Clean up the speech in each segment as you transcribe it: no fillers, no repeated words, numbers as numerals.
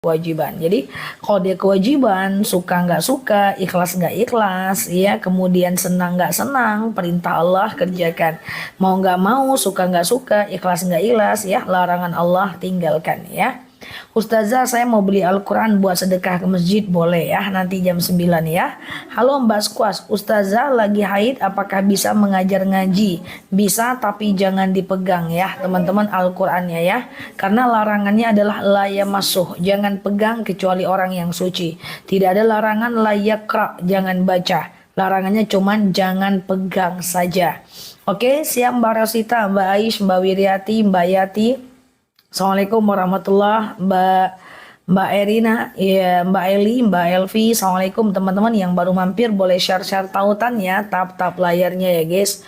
kewajiban. Jadi kalau dia kewajiban, suka nggak suka, ikhlas nggak ikhlas, ya, kemudian senang nggak senang, perintah Allah kerjakan. Mau nggak mau, suka nggak suka, ikhlas nggak ikhlas, ya, larangan Allah tinggalkan, ya. Ustazah, saya mau beli Al-Quran buat sedekah ke masjid, boleh ya? Nanti jam 9 ya. Halo Mbak Squas, Ustazah lagi haid, apakah bisa mengajar ngaji? Bisa, tapi jangan dipegang ya teman-teman Al-Qurannya ya. Karena larangannya adalah la yamassuh, jangan pegang kecuali orang yang suci. Tidak ada larangan la yaqra, jangan baca. Larangannya cuman jangan pegang saja. Oke, siap Mbak Rosita, Mbak Aish, Mbak Wiriati, Mbak Yati. Assalamualaikum warahmatullah, Mbak Erina, ya, Mbak Eli, Mbak Elvi. Assalamualaikum teman-teman yang baru mampir, boleh share-share tautan ya, tap-tap layarnya ya guys.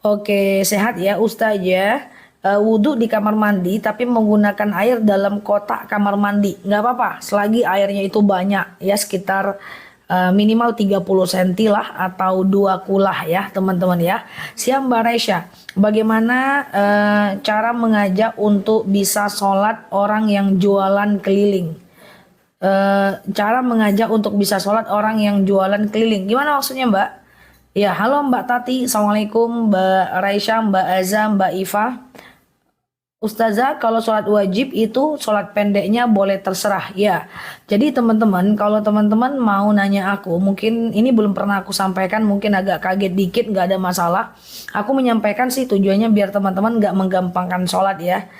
Oke, sehat ya Ustazah. Wudhu di kamar mandi tapi menggunakan air dalam kotak kamar mandi nggak apa-apa selagi airnya itu banyak ya, sekitar minimal 30 cm lah atau 2 kulah ya teman-teman ya. Siap Mbak Resya, bagaimana cara mengajak untuk bisa sholat orang yang jualan keliling? Cara mengajak untuk bisa sholat orang yang jualan keliling, gimana maksudnya Mbak? Ya, halo Mbak Tati, Assalamualaikum Mbak Raisya, Mbak Azam, Mbak Iva. Ustazah, kalau sholat wajib itu sholat pendeknya boleh terserah ya. Jadi teman-teman, kalau teman-teman mau nanya aku, mungkin ini belum pernah aku sampaikan, mungkin agak kaget dikit, nggak ada masalah. Aku menyampaikan sih tujuannya biar teman-teman nggak menggampangkan sholat ya.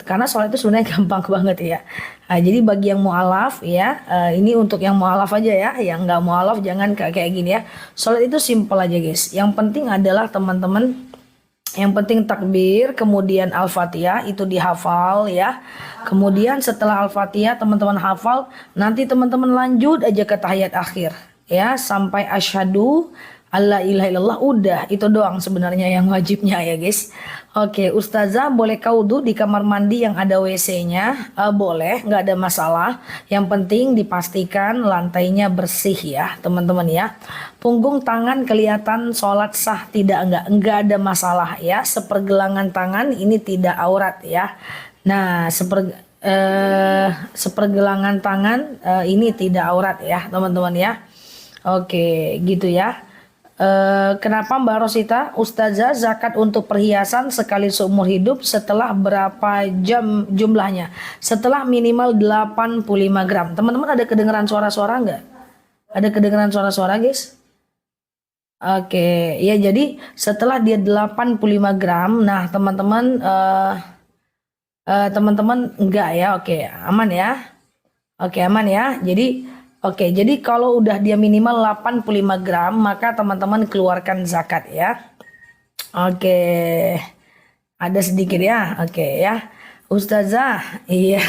Karena sholat itu sebenarnya gampang banget ya. Jadi bagi yang mualaf ya, ini untuk yang mualaf aja ya, yang nggak mualaf jangan kayak gini ya. Sholat itu simpel aja guys. Yang penting adalah teman-teman, yang penting takbir, kemudian Al-Fatihah itu dihafal ya. Kemudian setelah Al-Fatihah teman-teman hafal, nanti teman-teman lanjut aja ke tahiyat akhir ya, sampai asyhadu alla ilaha illallah, udah itu doang sebenarnya yang wajibnya ya guys. Oke, Ustazah boleh wudu di kamar mandi yang ada WC-nya? Boleh, nggak ada masalah. Yang penting dipastikan lantainya bersih ya teman-teman ya. Punggung tangan kelihatan sholat sah tidak? Enggak ada masalah ya. Sepergelangan tangan ini tidak aurat ya. Nah, sepergelangan tangan ini tidak aurat ya teman-teman ya. Oke, gitu ya. Kenapa Mbak Rosita? Ustazah, zakat untuk perhiasan sekali seumur hidup setelah berapa jam jumlahnya? Setelah minimal 85 gram. Teman-teman ada kedengaran suara-suara nggak? Ada kedengaran suara-suara guys? Oke, ya jadi setelah dia 85 gram, nah teman-teman teman-teman enggak ya, oke aman ya, oke aman ya. Jadi kalau udah dia minimal 85 gram, maka teman-teman keluarkan zakat ya. Oke, ada sedikit ya, oke ya. Ustazah, iya.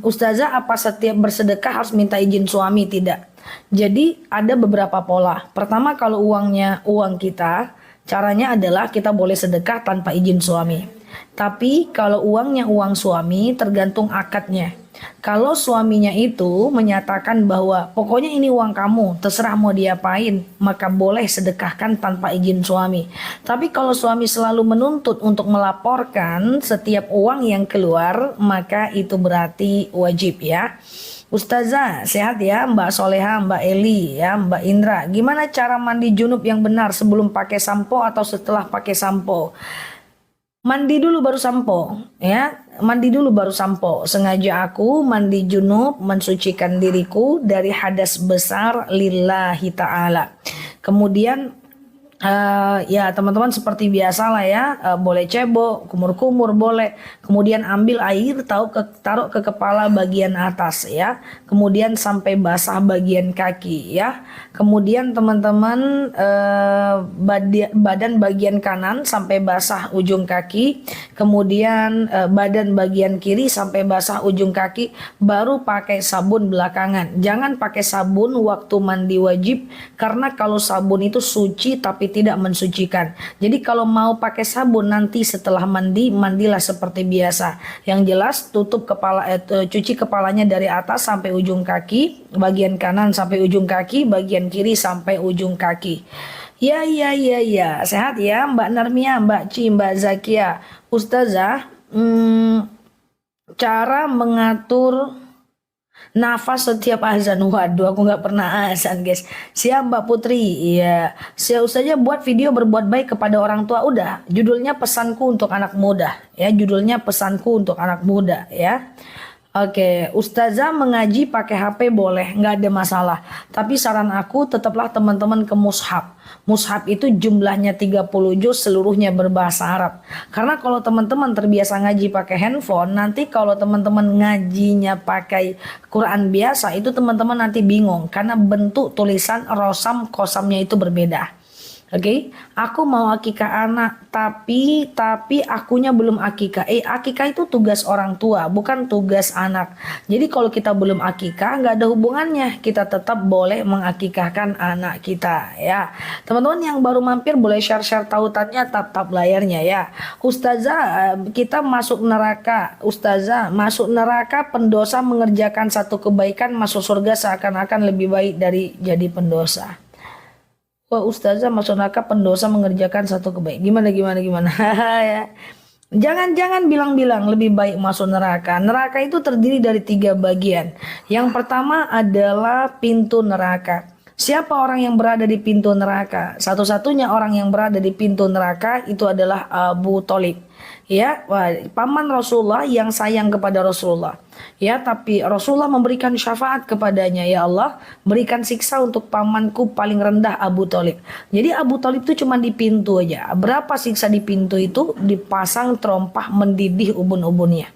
Ustazah, apa setiap bersedekah harus minta izin suami? Tidak. Jadi ada beberapa pola. Pertama, kalau uangnya uang kita, caranya adalah kita boleh sedekah tanpa izin suami. Tapi kalau uangnya uang suami, tergantung akadnya. Kalau suaminya itu menyatakan bahwa pokoknya ini uang kamu, terserah mau diapain, maka boleh sedekahkan tanpa izin suami. Tapi kalau suami selalu menuntut untuk melaporkan setiap uang yang keluar, maka itu berarti wajib ya. Ustazah, sehat ya Mbak Soleha, Mbak Eli, ya Mbak Indra. Gimana cara mandi junub yang benar, sebelum pakai sampo atau setelah pakai sampo? Mandi dulu baru sampo ya, mandi dulu baru sampo. Sengaja aku mandi junub mensucikan diriku dari hadas besar lillahi ta'ala. Kemudian ya teman-teman seperti biasa lah ya, boleh cebok, kumur-kumur boleh. Kemudian ambil air, taruh ke kepala bagian atas ya. Kemudian sampai basah bagian kaki ya. Kemudian teman-teman badan bagian kanan sampai basah ujung kaki. Kemudian badan bagian kiri sampai basah ujung kaki. Baru pakai sabun belakangan. Jangan pakai sabun waktu mandi wajib, karena kalau sabun itu suci tapi tidak mensucikan. Jadi kalau mau pakai sabun nanti setelah mandi, mandilah seperti biasa. Yang jelas tutup kepala, cuci kepalanya dari atas sampai ujung kaki, bagian kanan sampai ujung kaki, bagian kiri sampai ujung kaki. Ya, sehat ya Mbak Narmia, Mbak Ci, Mbak Zakia. Ustazah, cara mengatur nafas setiap azan. Waduh, aku nggak pernah azan, guys. Siap Mbak Putri. Iya. Saya saja buat video berbuat baik kepada orang tua. Udah. Judulnya pesanku untuk anak muda. Ya, judulnya pesanku untuk anak muda. Ya. Oke, Ustazah mengaji pakai HP boleh, nggak ada masalah. Tapi saran aku tetaplah teman-teman ke mushaf. Mushaf itu jumlahnya 30 juz, seluruhnya berbahasa Arab. Karena kalau teman-teman terbiasa ngaji pakai handphone, nanti kalau teman-teman ngajinya pakai Quran biasa, itu teman-teman nanti bingung. Karena bentuk tulisan rosam kosamnya itu berbeda. Oke, aku mau akikah anak, tapi akunya belum akikah. Akikah itu tugas orang tua, bukan tugas anak. Jadi kalau kita belum akikah, nggak ada hubungannya. Kita tetap boleh mengakikahkan anak kita, ya. Teman-teman yang baru mampir boleh share-share tautannya, tap-tap layarnya, ya. Ustazah, kita masuk neraka. Ustazah, masuk neraka pendosa mengerjakan satu kebaikan, masuk surga seakan-akan lebih baik dari jadi pendosa. Wah, Ustazah masuk neraka pendosa mengerjakan satu kebaikan. Gimana? Ya. Jangan bilang-bilang lebih baik masuk neraka. Neraka itu terdiri dari 3 bagian. Yang pertama adalah pintu neraka. Siapa orang yang berada di pintu neraka? Satu-satunya orang yang berada di pintu neraka itu adalah Abu Thalib. Ya, paman Rasulullah yang sayang kepada Rasulullah. Ya, tapi Rasulullah memberikan syafaat kepadanya, ya Allah, berikan siksa untuk pamanku paling rendah Abu Thalib. Jadi Abu Thalib itu cuma di pintu aja. Berapa siksa di pintu itu? Dipasang terompah mendidih ubun-ubunnya.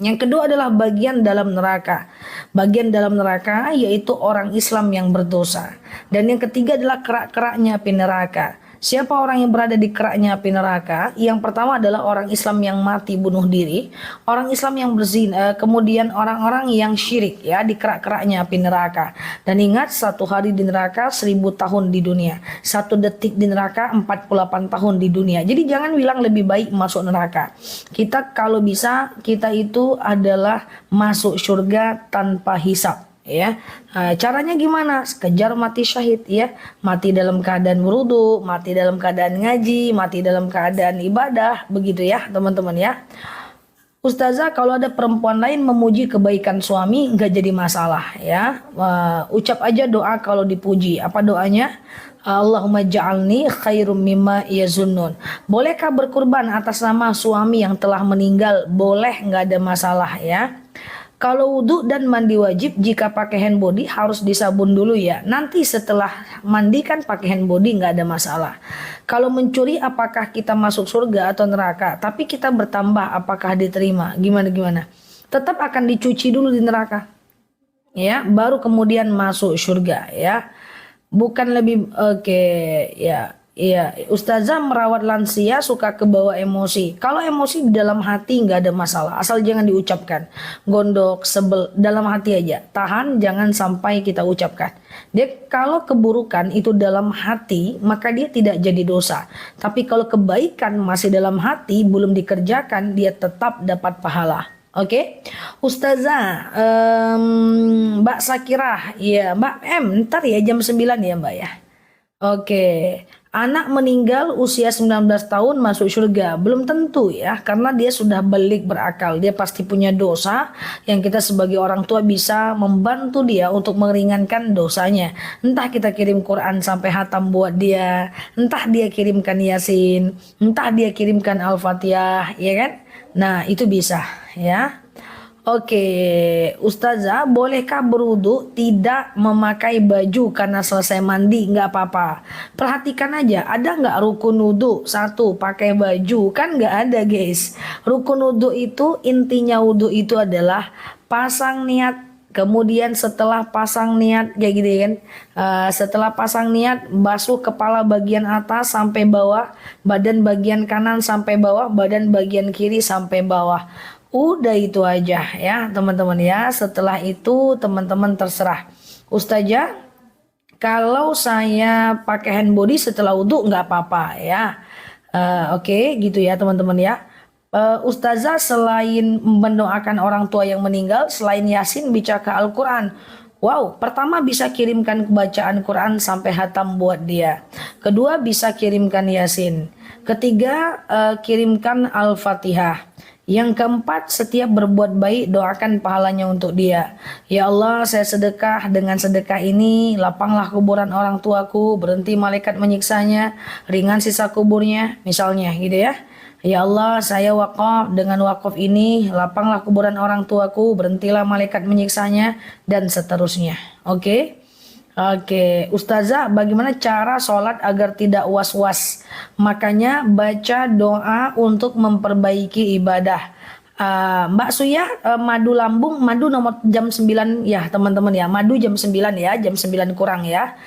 Yang kedua adalah bagian dalam neraka. Bagian dalam neraka yaitu orang Islam yang berdosa. Dan yang ketiga adalah kerak-keraknya api neraka. Siapa orang yang berada di keraknya api neraka? Yang pertama adalah orang Islam yang mati bunuh diri, orang Islam yang berzina, kemudian orang-orang yang syirik, ya, di kerak-keraknya api neraka. Dan ingat, 1 hari di neraka 1000 tahun di dunia, 1 detik di neraka 48 tahun di dunia. Jadi jangan bilang lebih baik masuk neraka. Kita kalau bisa, kita itu adalah masuk surga tanpa hisab. Ya, caranya gimana? Kejar mati syahid, ya, mati dalam keadaan wudu, mati dalam keadaan ngaji, mati dalam keadaan ibadah, begitu ya teman-teman ya. Ustazah, kalau ada perempuan lain memuji kebaikan suami nggak jadi masalah, ya. Ucap aja doa kalau dipuji. Apa doanya? Allahumma ja'alni khairum mimma yazunnun. Bolehkah berkurban atas nama suami yang telah meninggal? Boleh, nggak ada masalah, ya. Kalau wudhu dan mandi wajib, jika pakai hand body harus disabun dulu, ya. Nanti setelah mandi kan pakai hand body, nggak ada masalah. Kalau mencuri apakah kita masuk surga atau neraka? Tapi kita bertambah apakah diterima? Gimana? Tetap akan dicuci dulu di neraka, ya. Baru kemudian masuk surga, ya. Bukan lebih oke, ya. Iya, Ustazah merawat lansia suka kebawa emosi. Kalau emosi di dalam hati nggak ada masalah, asal jangan diucapkan. Gondok, sebel, dalam hati aja. Tahan, jangan sampai kita ucapkan. Dia kalau keburukan itu dalam hati, maka dia tidak jadi dosa. Tapi kalau kebaikan masih dalam hati, belum dikerjakan, dia tetap dapat pahala. Oke, Ustazah, Mbak Sakirah, ya Mbak ntar ya jam 9 ya Mbak ya. Oke. Anak meninggal usia 19 tahun masuk surga. Belum tentu ya, karena dia sudah balik berakal. Dia pasti punya dosa yang kita sebagai orang tua bisa membantu dia untuk meringankan dosanya. Entah kita kirim Quran sampai hatam buat dia, entah dia kirimkan Yasin, entah dia kirimkan Al-Fatihah, ya kan? Nah, itu bisa ya. Oke, Ustazah, bolehkah berwudu tidak memakai baju karena selesai mandi? Nggak apa-apa. Perhatikan aja, ada nggak rukun wudu? 1, pakai baju. Kan nggak ada, guys. Rukun wudu itu, intinya wudu itu adalah pasang niat. Kemudian setelah pasang niat, kayak gitu kan. Setelah pasang niat, basuh kepala bagian atas sampai bawah, badan bagian kanan sampai bawah, badan bagian kiri sampai bawah. Udah itu aja ya teman-teman ya. Setelah itu teman-teman terserah. Ustazah, kalau saya pakai hand body setelah wudhu nggak apa-apa ya. Oke, gitu ya teman-teman ya. Ustazah, selain mendoakan orang tua yang meninggal, selain Yasin baca Al-Quran. Wow, pertama bisa kirimkan bacaan Quran sampai hatam buat dia. Kedua bisa kirimkan Yasin. Ketiga kirimkan Al-Fatihah. Yang keempat, setiap berbuat baik doakan pahalanya untuk dia. Ya Allah, saya sedekah, dengan sedekah ini lapanglah kuburan orang tuaku, berhenti malaikat menyiksanya, ringan sisa kuburnya, misalnya gitu ya. Ya Allah, saya wakaf, dengan wakaf ini lapanglah kuburan orang tuaku, berhentilah malaikat menyiksanya, dan seterusnya. Oke? Oke, Ustazah, bagaimana cara sholat agar tidak was-was? Makanya baca doa untuk memperbaiki ibadah. Mbak Suya, madu lambung, madu nomor jam 9 ya teman-teman ya. Madu jam 9 ya, jam 9 kurang ya.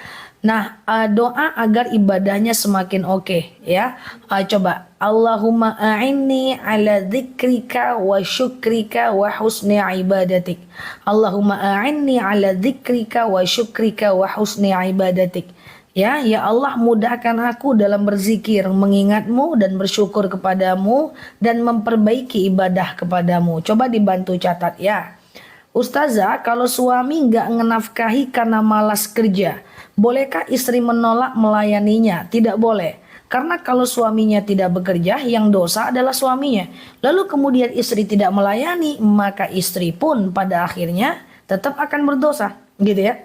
Nah, doa agar ibadahnya semakin oke ya. Coba, Allahumma a'inni ala dzikrika wa syukrika wa husni ibadatik. Allahumma a'inni ala dzikrika wa syukrika wa husni ibadatik. Ya, ya Allah, mudahkan aku dalam berzikir, mengingatmu dan bersyukur kepadamu dan memperbaiki ibadah kepadamu. Coba dibantu catat ya. Ustazah, kalau suami nggak ngenafkahi karena malas kerja, bolehkah istri menolak melayaninya? Tidak boleh. Karena kalau suaminya tidak bekerja, yang dosa adalah suaminya. Lalu kemudian istri tidak melayani, maka istri pun pada akhirnya tetap akan berdosa. Gitu ya.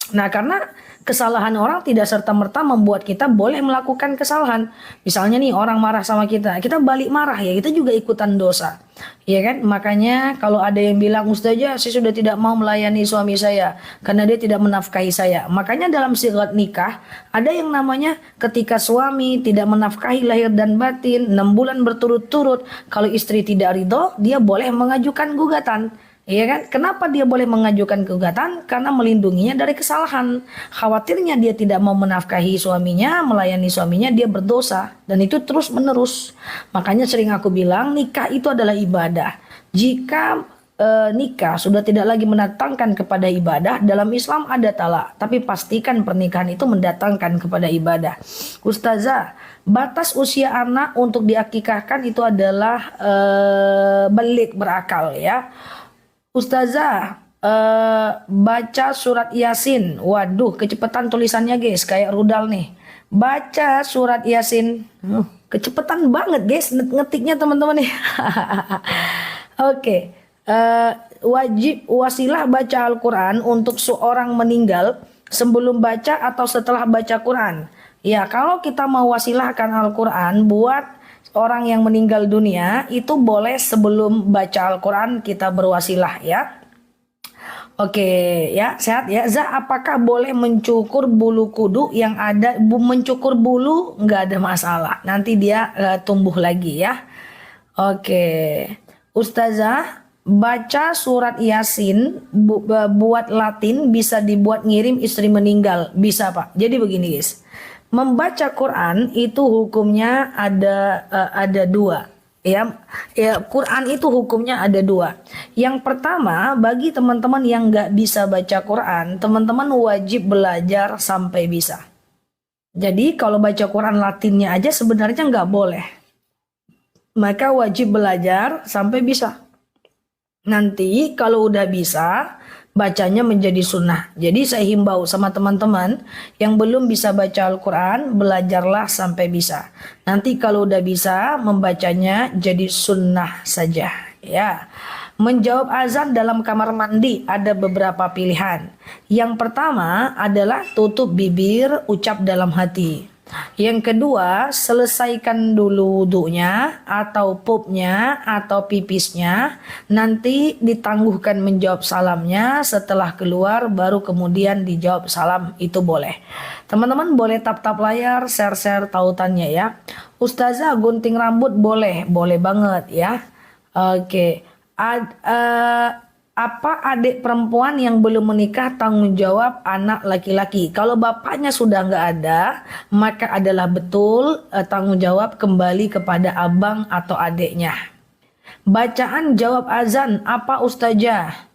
Nah, karena kesalahan orang tidak serta-merta membuat kita boleh melakukan kesalahan. Misalnya nih orang marah sama kita balik marah ya, kita juga ikutan dosa. Ya kan? Makanya kalau ada yang bilang, Ustazah, saya sudah tidak mau melayani suami saya karena dia tidak menafkahi saya. Makanya dalam sigat nikah ada yang namanya ketika suami tidak menafkahi lahir dan batin 6 bulan berturut-turut, kalau istri tidak ridho, dia boleh mengajukan gugatan. Iya kan? Kenapa dia boleh mengajukan gugatan? Karena melindunginya dari kesalahan. Khawatirnya dia tidak mau menafkahi suaminya, melayani suaminya, dia berdosa. Dan itu terus menerus. Makanya sering aku bilang, nikah itu adalah ibadah. Jika nikah sudah tidak lagi mendatangkan kepada ibadah, dalam Islam ada talak. Tapi pastikan pernikahan itu mendatangkan kepada ibadah. Ustazah, batas usia anak untuk diakikahkan itu adalah balik berakal ya. Ustazah, baca surat Yasin. Waduh, kecepatan tulisannya guys, kayak rudal nih. Baca surat Yasin. Kecepatan banget guys ngetiknya teman-teman nih. Oke, wajib wasilah baca Al-Quran untuk seorang meninggal sebelum baca atau setelah baca Quran. Ya, kalau kita mau wasilahkan Al-Quran buat orang yang meninggal dunia, itu boleh sebelum baca Al-Quran kita berwasilah ya. Oke ya, sehat ya. Apakah boleh mencukur bulu kudu yang ada? Mencukur bulu nggak ada masalah, nanti dia tumbuh lagi ya. Oke, Ustazah, baca surat Yasin buat Latin bisa dibuat ngirim istri meninggal, bisa Pak. Jadi begini guys, membaca Quran itu hukumnya ada dua ya. Quran itu hukumnya ada dua. Yang pertama, bagi teman-teman yang nggak bisa baca Quran, teman-teman wajib belajar sampai bisa. Jadi kalau baca Quran Latinnya aja sebenarnya nggak boleh, maka wajib belajar sampai bisa. Nanti kalau udah bisa, bacanya menjadi sunnah. Jadi saya himbau sama teman-teman yang belum bisa baca Al-Quran, belajarlah sampai bisa. Nanti kalau udah bisa, membacanya jadi sunnah saja. Ya. Menjawab azan dalam kamar mandi ada beberapa pilihan. Yang pertama adalah tutup bibir, ucap dalam hati. Yang kedua, selesaikan dulu wudunya atau pupnya atau pipisnya, nanti ditangguhkan menjawab salamnya, setelah keluar baru kemudian dijawab salam, itu boleh. Teman-teman boleh tap-tap layar, share-share tautannya ya. Ustazah, gunting rambut boleh? Boleh banget ya. Oke. Apa adik perempuan yang belum menikah tanggung jawab anak laki-laki? Kalau bapaknya sudah nggak ada, maka adalah betul tanggung jawab kembali kepada abang atau adiknya. Bacaan jawab azan apa Ustazah?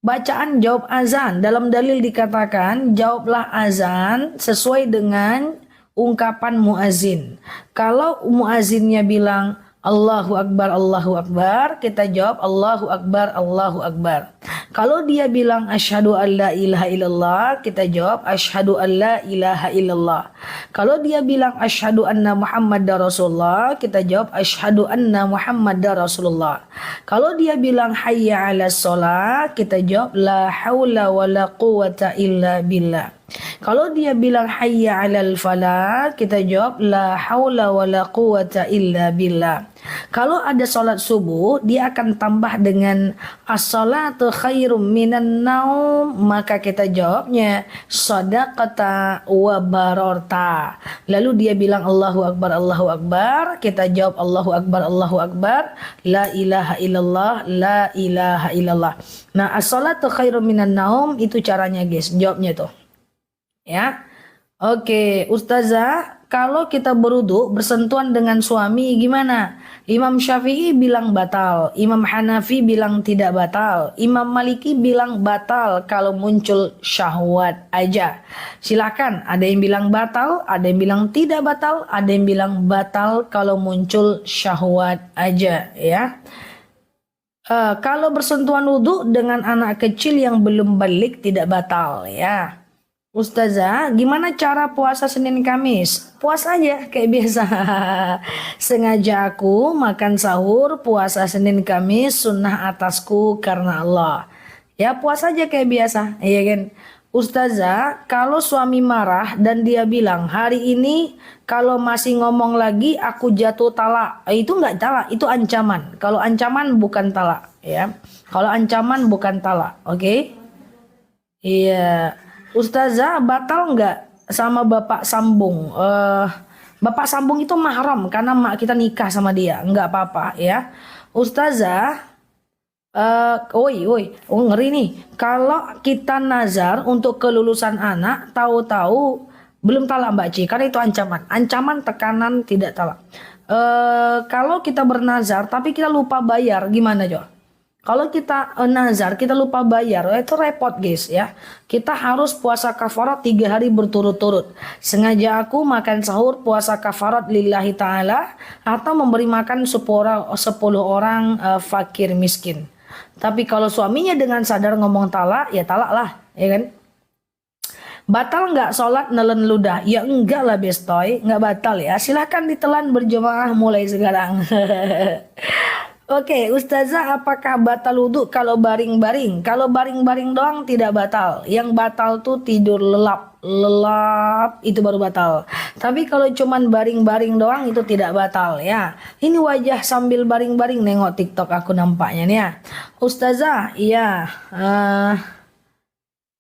Bacaan jawab azan dalam dalil dikatakan jawablah azan sesuai dengan ungkapan muazin. Kalau muazinnya bilang Allahu Akbar, Allahu Akbar, kita jawab Allahu Akbar, Allahu Akbar. Kalau dia bilang asyhadu an la ilaha illallah, kita jawab asyhadu an la ilaha illallah. Kalau dia bilang asyhadu anna muhammadar rasulullah, kita jawab asyhadu anna muhammadar rasulullah. Kalau dia bilang hayya 'alas shalah, kita jawab la haula wala quwata illa billah. Kalau dia bilang hayya 'alal falah, kita jawab la haula wala quwata illa billah. Kalau ada sholat subuh, dia akan tambah dengan as-salatu khairum minan naum, maka kita jawabnya shadaqata wa bararta. Lalu dia bilang Allahu akbar, kita jawab Allahu akbar, la ilaha illallah, la ilaha illallah. Nah, as-salatu khairum minan naum itu caranya guys, jawabnya tuh. Ya, oke, Ustazah, kalau kita berwudu bersentuhan dengan suami gimana? Imam Syafi'i bilang batal, Imam Hanafi bilang tidak batal, Imam Maliki bilang batal kalau muncul syahwat aja. Silakan, ada yang bilang batal, ada yang bilang tidak batal, ada yang bilang batal kalau muncul syahwat aja, ya. Kalau bersentuhan wudu dengan anak kecil yang belum balik tidak batal, ya. Ustazah, gimana cara puasa Senin Kamis? Puasa aja kayak biasa. Sengaja aku makan sahur, puasa Senin Kamis, sunnah atasku karena Allah. Ya puasa aja kayak biasa, iya kan? Ustazah, kalau suami marah dan dia bilang hari ini kalau masih ngomong lagi aku jatuh talak, itu nggak talak, itu ancaman. Kalau ancaman bukan talak, ya. Kalau ancaman bukan talak, oke? Iya. Ustazah, batal nggak sama bapak sambung? Bapak sambung itu mahram karena mak kita nikah sama dia, nggak apa-apa ya. Ustazah, ngeri nih. Kalau kita nazar untuk kelulusan anak, tahu-tahu belum talak Mbak Ci, karena itu ancaman tekanan tidak talak. Kalau kita bernazar tapi kita lupa bayar, gimana Jo? Kalau kita nazar, kita lupa bayar, itu repot guys ya. Kita harus puasa kafarat 3 hari berturut-turut. Sengaja aku makan sahur puasa kafarat lillahi ta'ala, atau memberi makan 10 orang fakir miskin. Tapi kalau suaminya dengan sadar ngomong talak, ya talak lah, ya kan? Batal nggak sholat nelen ludah? Ya enggak lah bestoy, nggak batal ya. Silahkan ditelan berjamaah mulai sekarang. Oke, Ustazah, apakah batal wudhu kalau baring-baring? Kalau baring-baring doang tidak batal. Yang batal tuh tidur lelap itu baru batal. Tapi kalau cuman baring-baring doang itu tidak batal ya. Ini wajah sambil baring-baring nengok TikTok aku nampaknya nih ya. Ustazah, iya.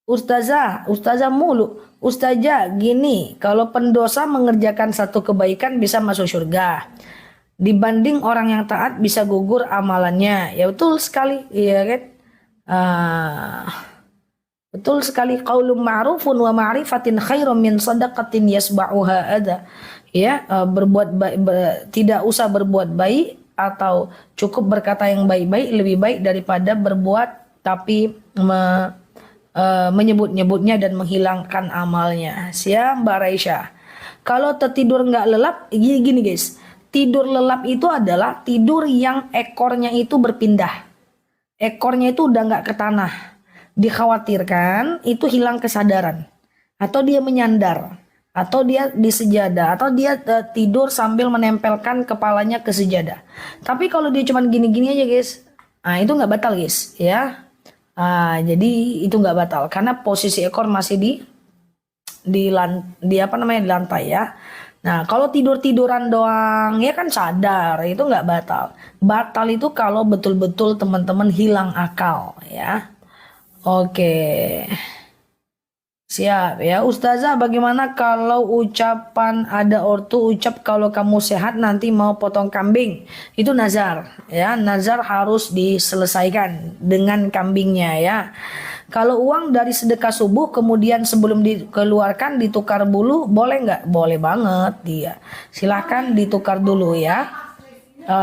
Ustazah mulu. Ustazah gini, kalau pendosa mengerjakan satu kebaikan bisa masuk surga. Dibanding orang yang taat bisa gugur amalannya. Ya betul sekali, ya kan? Betul sekali, qaulun ma'rufun wa ma'rifatin khairum min shadaqatin yasba'uha ada. Ya, tidak usah berbuat baik atau cukup berkata yang baik-baik lebih baik daripada berbuat tapi menyebut-nyebutnya dan menghilangkan amalnya. Siap Mbak Raisya. Kalau tertidur nggak lelap, gini guys. Tidur lelap itu adalah tidur yang ekornya itu berpindah. Ekornya itu udah nggak ke tanah. Dikhawatirkan itu hilang kesadaran. Atau dia menyandar. Atau dia di sejadah. Atau dia tidur sambil menempelkan kepalanya ke sejadah. Tapi kalau dia cuma gini-gini aja guys. Nah itu nggak batal guys. Ya. Jadi itu nggak batal. Karena posisi ekor masih di lantai ya. Nah, kalau tidur-tiduran doang, ya kan sadar, itu nggak batal. Batal itu kalau betul-betul teman-teman hilang akal, ya. Oke. Siap, ya. Ustazah, bagaimana kalau ucapan ada ortu ucap kalau kamu sehat nanti mau potong kambing? Itu nazar, ya. Nazar harus diselesaikan dengan kambingnya, ya. Kalau uang dari sedekah subuh kemudian sebelum dikeluarkan ditukar bulu, boleh nggak? Boleh banget dia. Silahkan ditukar dulu ya.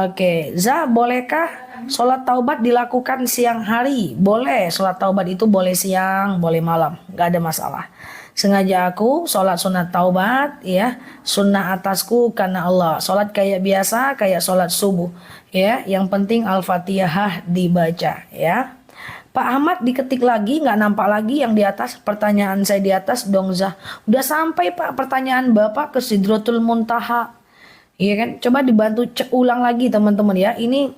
Oke, bolehkah sholat taubat dilakukan siang hari? Boleh, sholat taubat itu boleh siang, boleh malam, nggak ada masalah. Sengaja aku sholat sunat taubat ya, sunnah atasku karena Allah. Sholat kayak biasa, kayak sholat subuh ya. Yang penting Al-Fatihah dibaca ya. Pak Ahmad diketik lagi, nggak nampak lagi yang di atas. Pertanyaan saya di atas dong Zah. Udah sampai Pak pertanyaan Bapak ke Sidratul Muntaha. Iya kan? Coba dibantu cek ulang lagi teman-teman ya. Ini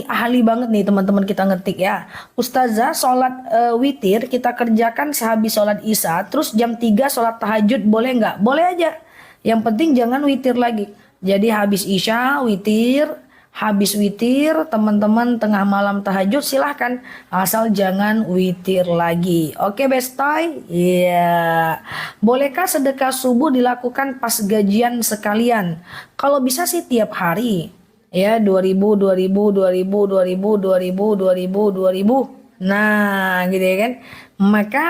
ahli banget nih teman-teman kita ngetik ya. Ustazah sholat witir kita kerjakan sehabis sholat isya. Terus jam 3 sholat tahajud boleh nggak? Boleh aja. Yang penting jangan witir lagi. Jadi habis isya witir. Habis witir teman-teman tengah malam tahajud silahkan. Asal jangan witir lagi. Oke Bestoy? Iya. Bolehkah sedekah subuh dilakukan pas gajian sekalian? Kalau bisa sih tiap hari. Ya 2000 2000 2000 2000 2000 2000 2000. Nah gitu ya kan. Maka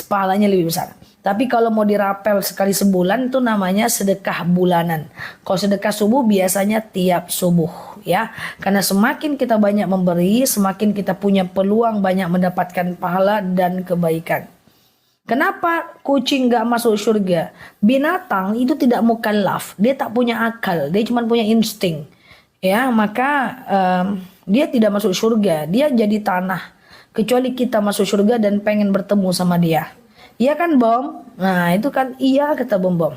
pahalanya lebih besar. Tapi kalau mau dirapel sekali sebulan itu namanya sedekah bulanan. Kalau sedekah subuh biasanya tiap subuh ya. Karena semakin kita banyak memberi, semakin kita punya peluang banyak mendapatkan pahala dan kebaikan. Kenapa kucing gak masuk surga? Binatang itu tidak mukallaf, dia tak punya akal, dia cuma punya insting. Ya, maka dia tidak masuk surga, dia jadi tanah. Kecuali kita masuk surga dan pengen bertemu sama dia. Iya kan Bom? Nah itu kan iya kata Bom.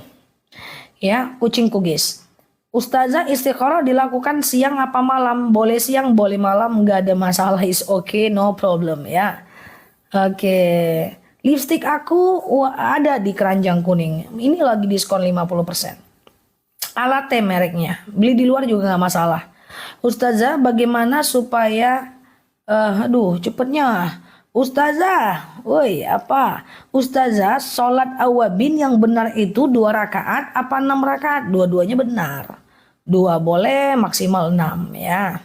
Ya kucing kugis. Ustazah istikharah dilakukan siang apa malam? Boleh siang, boleh malam, nggak ada masalah, is okay, no problem ya. Oke. Lipstick aku ada di keranjang kuning. Ini lagi diskon 50%. Alate mereknya. Beli di luar juga nggak masalah. Ustazah bagaimana supaya cepetnya. Ustazah, woi apa? Ustazah, sholat awabin yang benar itu 2 rakaat apa 6 rakaat? Dua-duanya benar. 2 boleh, maksimal 6 ya.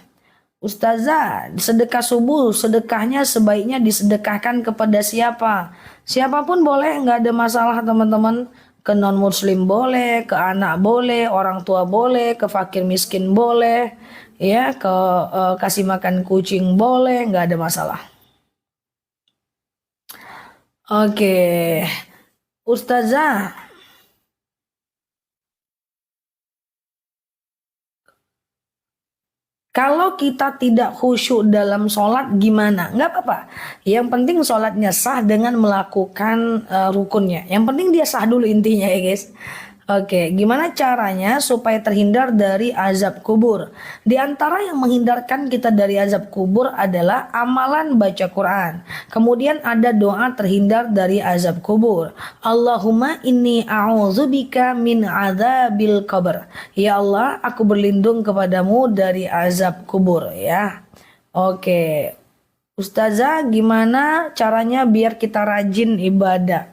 Ustazah, sedekah subuh, sedekahnya sebaiknya disedekahkan kepada siapa? Siapapun boleh, nggak ada masalah teman-teman. Ke non muslim boleh, ke anak boleh, orang tua boleh, ke fakir miskin boleh, ya ke kasih makan kucing boleh, nggak ada masalah. Oke, Ustazah, kalau kita tidak khusyuk dalam sholat gimana? Nggak apa-apa. Yang penting sholatnya sah dengan melakukan rukunnya. Yang penting dia sah dulu intinya ya guys. Oke, gimana caranya supaya terhindar dari azab kubur? Di antara yang menghindarkan kita dari azab kubur adalah amalan baca Quran. Kemudian ada doa terhindar dari azab kubur. Allahumma inni a'udzubika min adzabil qabr. Ya Allah, aku berlindung kepadamu dari azab kubur ya. Oke. Ustazah, gimana caranya biar kita rajin ibadah?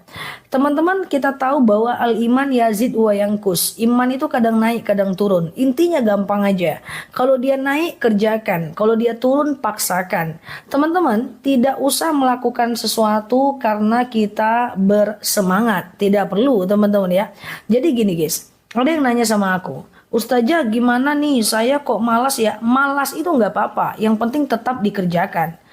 Teman-teman, kita tahu bahwa al-iman yazid wa yankus. Iman itu kadang naik, kadang turun. Intinya gampang aja. Kalau dia naik, kerjakan. Kalau dia turun, paksakan. Teman-teman, tidak usah melakukan sesuatu karena kita bersemangat. Tidak perlu, teman-teman ya. Jadi gini guys, ada yang nanya sama aku. Ustazah, gimana nih? Saya kok malas ya? Malas itu nggak apa-apa. Yang penting tetap dikerjakan.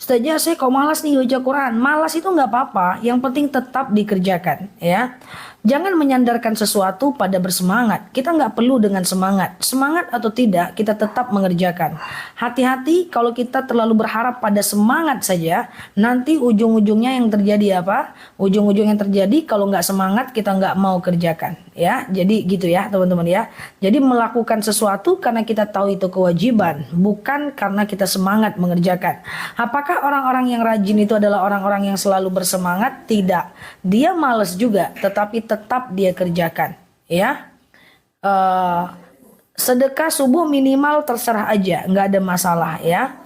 Ustazah, saya kok malas nih baca Quran. Malas itu nggak apa-apa, yang penting tetap dikerjakan ya. Jangan menyandarkan sesuatu pada bersemangat. Kita nggak perlu dengan semangat. Semangat atau tidak, kita tetap mengerjakan. Hati-hati kalau kita terlalu berharap pada semangat saja, nanti ujung-ujungnya yang terjadi apa? Ujung-ujung yang terjadi kalau nggak semangat kita nggak mau kerjakan ya. Jadi gitu ya teman-teman ya. Jadi melakukan sesuatu karena kita tahu itu kewajiban, bukan karena kita semangat mengerjakan. Apakah orang-orang yang rajin itu adalah orang-orang yang selalu bersemangat? Tidak. Dia malas juga, tetapi tetap dia kerjakan ya. Sedekah subuh minimal terserah aja, nggak ada masalah ya.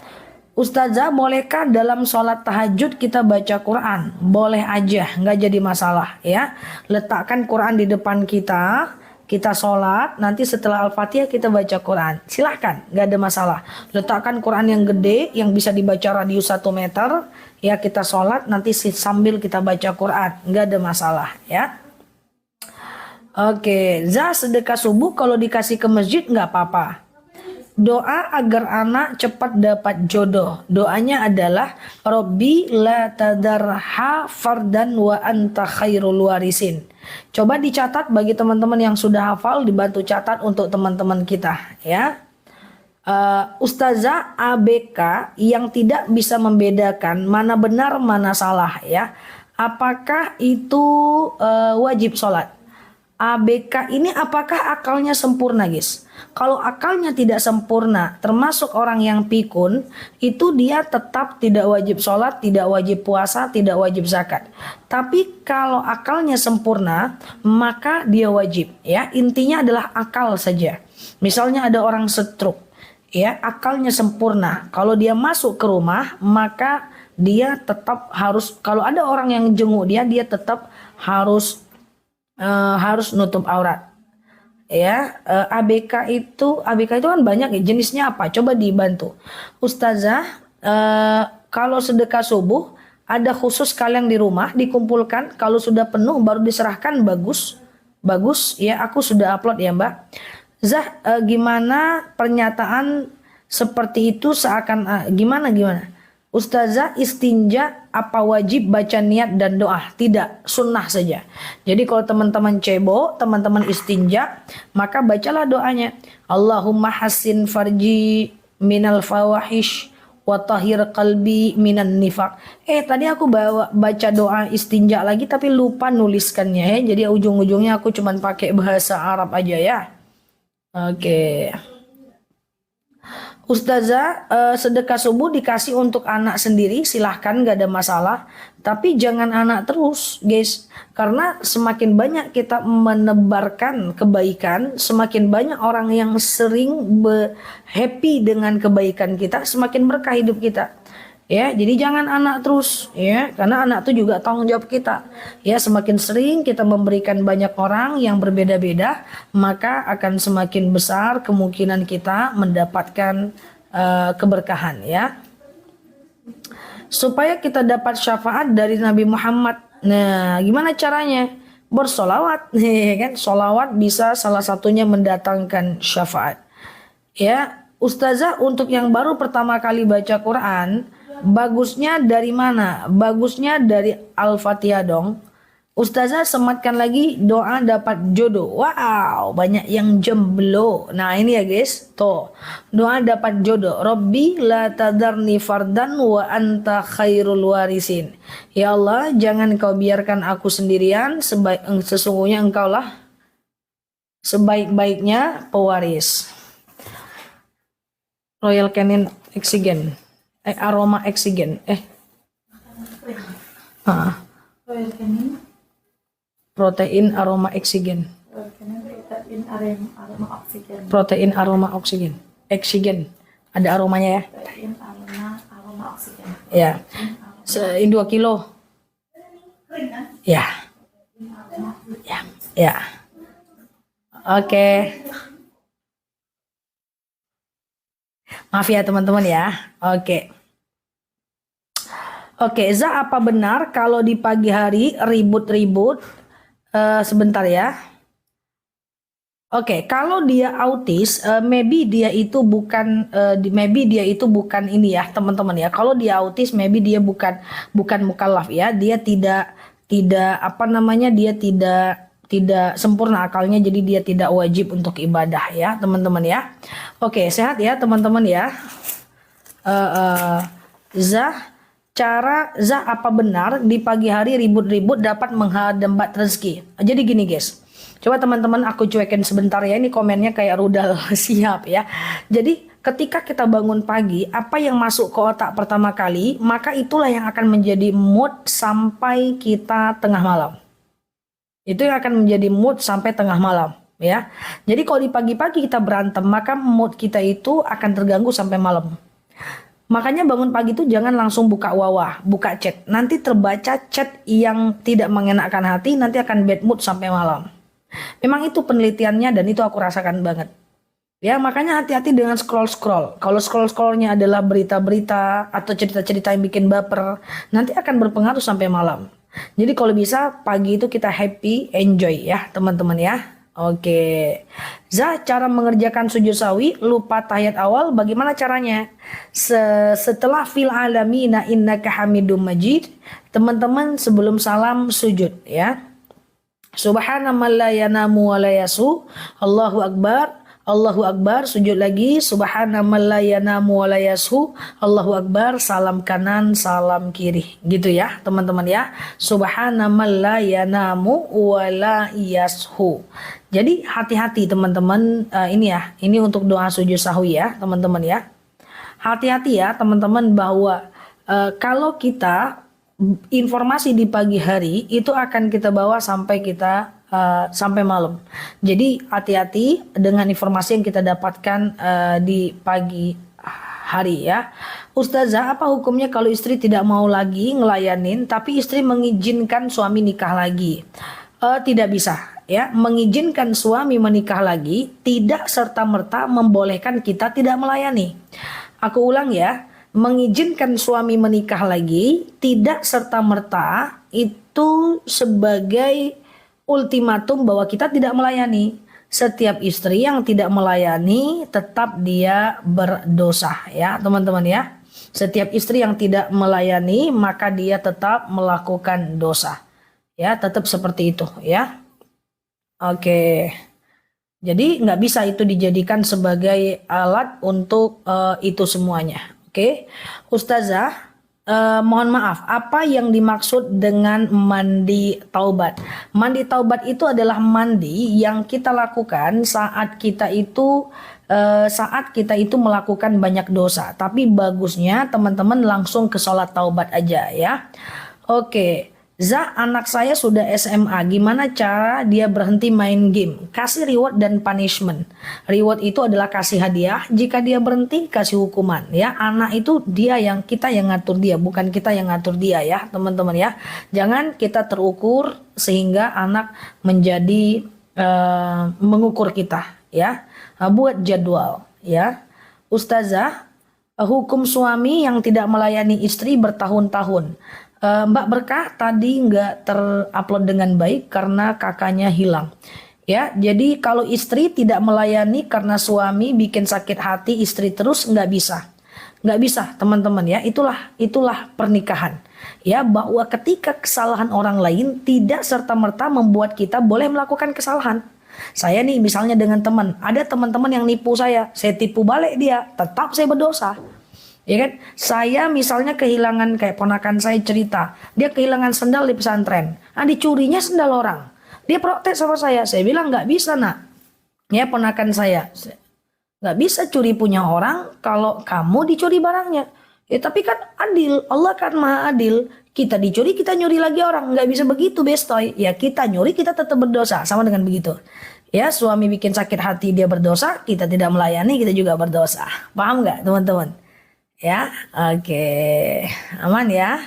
Ustazah, bolehkah dalam sholat tahajud kita baca Quran? Boleh aja, nggak jadi masalah ya. Letakkan Quran di depan kita, kita sholat, nanti setelah Al-Fatihah kita baca Quran. Silahkan, nggak ada masalah. Letakkan Quran yang gede, yang bisa dibaca radius 1 meter, ya kita sholat, nanti sambil kita baca Quran. Nggak ada masalah ya. Oke, sedekah subuh kalau dikasih ke masjid nggak apa-apa. Doa agar anak cepat dapat jodoh. Doanya adalah Robbi la tadarha fardan wa anta khairul warisin. Coba dicatat bagi teman-teman yang sudah hafal, dibantu catat untuk teman-teman kita ya. Ustazah ABK yang tidak bisa membedakan mana benar mana salah ya. Apakah itu wajib sholat? ABK ini apakah akalnya sempurna guys? Kalau akalnya tidak sempurna, termasuk orang yang pikun, itu dia tetap tidak wajib sholat, tidak wajib puasa, tidak wajib zakat. Tapi kalau akalnya sempurna, maka dia wajib ya. Intinya adalah akal saja. Misalnya ada orang stroke, ya akalnya sempurna. Kalau dia masuk ke rumah, maka dia tetap harus, kalau ada orang yang jenguk dia tetap harus nutup aurat. Ya, ABK itu kan banyak ya, jenisnya apa? Coba dibantu. Ustazah, kalau sedekah subuh ada khusus kalian di rumah dikumpulkan, kalau sudah penuh baru diserahkan, bagus. Bagus ya, aku sudah upload ya, Mbak. Zah, gimana pernyataan seperti itu seakan gimana? Ustazah istinja apa wajib baca niat dan doa? Tidak, sunnah saja. Jadi kalau teman-teman cebo, teman-teman istinja, maka bacalah doanya. Allahumma hasin farji minal fawahish wa tahhir qalbi minan nifaq. Tadi aku baca doa istinja lagi tapi lupa nuliskannya ya. Jadi ujung-ujungnya aku cuman pakai bahasa Arab aja ya. Oke. Ustazah, sedekah subuh dikasih untuk anak sendiri, silahkan, gak ada masalah. Tapi jangan anak terus, guys. Karena semakin banyak kita menebarkan kebaikan, semakin banyak orang yang sering happy dengan kebaikan kita, semakin berkah hidup kita. Ya, jadi jangan anak terus, ya, karena anak itu juga tanggung jawab kita. Ya, semakin sering kita memberikan banyak orang yang berbeda-beda, maka akan semakin besar kemungkinan kita mendapatkan keberkahan, ya. Supaya kita dapat syafaat dari Nabi Muhammad. Nah, gimana caranya? Bersolawat, kan? Solawat bisa salah satunya mendatangkan syafaat. Ya, Ustazah, untuk yang baru pertama kali baca Quran, bagusnya dari mana? Bagusnya dari Al-Fatihah dong. Ustazah, sematkan lagi doa dapat jodoh. Wow, banyak yang jomblo. Nah ini ya guys, tuh doa dapat jodoh. Robbi la tadarni fardan wa anta khairul warisin. Ya Allah, jangan kau biarkan aku sendirian, sesungguhnya engkaulah sebaik-baiknya pewaris. Royal Canin Oxygen. Aroma Oxygen. Royal Canin. Protein aroma oksigen. Protein aroma oksigen. Oksigen. Ada aromanya ya? Protein aroma oksigen. Ya. 2 kilo. Ya. Ya. Ya. Oke. Maaf ya teman-teman ya. Oke. Oke, Za, apa benar kalau di pagi hari ribut-ribut? Sebentar ya. Oke, kalau dia autis, maybe dia itu bukan ini ya, teman-teman ya. Kalau dia autis, maybe dia bukan mukallaf ya. Dia tidak apa namanya? Dia tidak sempurna akalnya, jadi dia tidak wajib untuk ibadah ya, teman-teman ya. Oke, sehat ya, teman-teman ya. Zah, apa benar di pagi hari ribut-ribut dapat menghambat rezeki? Jadi gini guys, coba teman-teman aku cuekin sebentar ya, ini komennya kayak rudal siap ya. Jadi ketika kita bangun pagi, apa yang masuk ke otak pertama kali, maka itulah yang akan menjadi mood sampai kita tengah malam. Itu yang akan menjadi mood sampai tengah malam ya. Jadi kalau di pagi-pagi kita berantem, maka mood kita itu akan terganggu sampai malam. Makanya bangun pagi itu jangan langsung buka wawah, buka chat. Nanti terbaca chat yang tidak mengenakkan hati, nanti akan bad mood sampai malam. Memang itu penelitiannya dan itu aku rasakan banget. Ya, makanya hati-hati dengan scroll-scroll. Kalau scroll-scrollnya adalah berita-berita atau cerita-cerita yang bikin baper, nanti akan berpengaruh sampai malam. Jadi kalau bisa pagi itu kita happy, enjoy ya teman-teman ya. Oke, Zah, cara mengerjakan sujud sawi lupa tahiyat awal bagaimana caranya? Setelah fil alamina innaka hamidum majid, teman-teman sebelum salam sujud ya. Subhanallahi la yanamu wa la yasu, Allahu akbar, Allahu Akbar, sujud lagi, subhanaman la yanamu wa la yashu, Allahu Akbar, salam kanan, salam kiri. Gitu ya, teman-teman ya. Subhanaman la yanamu wa la yashu. Jadi hati-hati teman-teman, ini ya, ini untuk doa sujud sahwi ya, teman-teman ya. Hati-hati ya teman-teman bahwa kalau kita informasi di pagi hari itu akan kita bawa sampai kita sampai malam. Jadi hati-hati dengan informasi yang kita dapatkan di pagi hari ya. Ustazah, apa hukumnya kalau istri tidak mau lagi ngelayanin tapi istri mengizinkan suami nikah lagi? Tidak bisa ya. Mengizinkan suami menikah lagi tidak serta-merta membolehkan kita tidak melayani. Aku ulang ya, mengizinkan suami menikah lagi tidak serta-merta itu sebagai ultimatum bahwa kita tidak melayani. Setiap istri yang tidak melayani tetap dia berdosa ya teman-teman ya. Setiap istri yang tidak melayani maka dia tetap melakukan dosa. Ya, tetap seperti itu ya. Oke. Jadi nggak bisa itu dijadikan sebagai alat untuk itu semuanya. Oke, Ustazah, mohon maaf, apa yang dimaksud dengan mandi taubat? Mandi taubat itu adalah mandi yang kita lakukan saat kita itu melakukan banyak dosa. Tapi bagusnya teman-teman langsung ke sholat taubat aja ya. Oke. Anak saya sudah SMA, gimana cara dia berhenti main game? Kasih reward dan punishment. Reward itu adalah kasih hadiah, jika dia berhenti kasih hukuman ya. Anak itu kita yang ngatur dia, bukan kita yang ngatur dia ya teman-teman ya. Jangan kita terukur sehingga anak menjadi mengukur kita ya. Buat jadwal ya. Ustazah, hukum suami yang tidak melayani istri bertahun-tahun. Mbak Berkah tadi nggak terupload dengan baik karena kakaknya hilang. Ya, jadi kalau istri tidak melayani karena suami bikin sakit hati istri terus nggak bisa teman-teman ya. Itulah pernikahan. Ya, bahwa ketika kesalahan orang lain tidak serta-merta membuat kita boleh melakukan kesalahan. Saya nih misalnya dengan teman, ada teman-teman yang nipu saya tipu balik dia, tetap saya berdosa. Ya kan? Saya misalnya kehilangan, kayak ponakan saya cerita, dia kehilangan sendal di pesantren. Dicurinya sendal orang. Dia protes sama saya bilang nggak bisa nak. Ya ponakan saya, nggak bisa curi punya orang kalau kamu dicuri barangnya. Ya tapi kan adil, Allah kan maha adil. Kita dicuri, kita nyuri lagi orang. Nggak bisa begitu bestoy. Ya kita nyuri, kita tetap berdosa. Sama dengan begitu. Ya suami bikin sakit hati dia berdosa, kita tidak melayani, kita juga berdosa. Paham nggak teman-teman? Ya, oke, aman ya.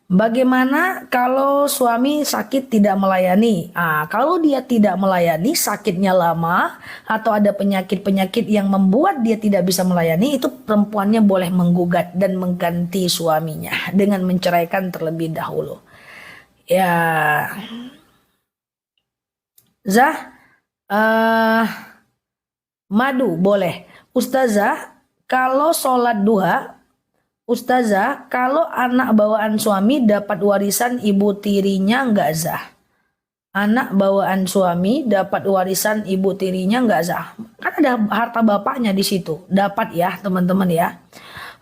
Bagaimana kalau suami sakit tidak melayani? Kalau dia tidak melayani, sakitnya lama atau ada penyakit-penyakit yang membuat dia tidak bisa melayani, itu perempuannya boleh menggugat dan mengganti suaminya dengan menceraikan terlebih dahulu. Ya, madu boleh. Ustazah, kalau sholat duha, Ustazah, kalau anak bawaan suami dapat warisan ibu tirinya nggak zah? Anak bawaan suami dapat warisan ibu tirinya nggak zah? Kan ada harta bapaknya di situ. Dapat ya teman-teman ya.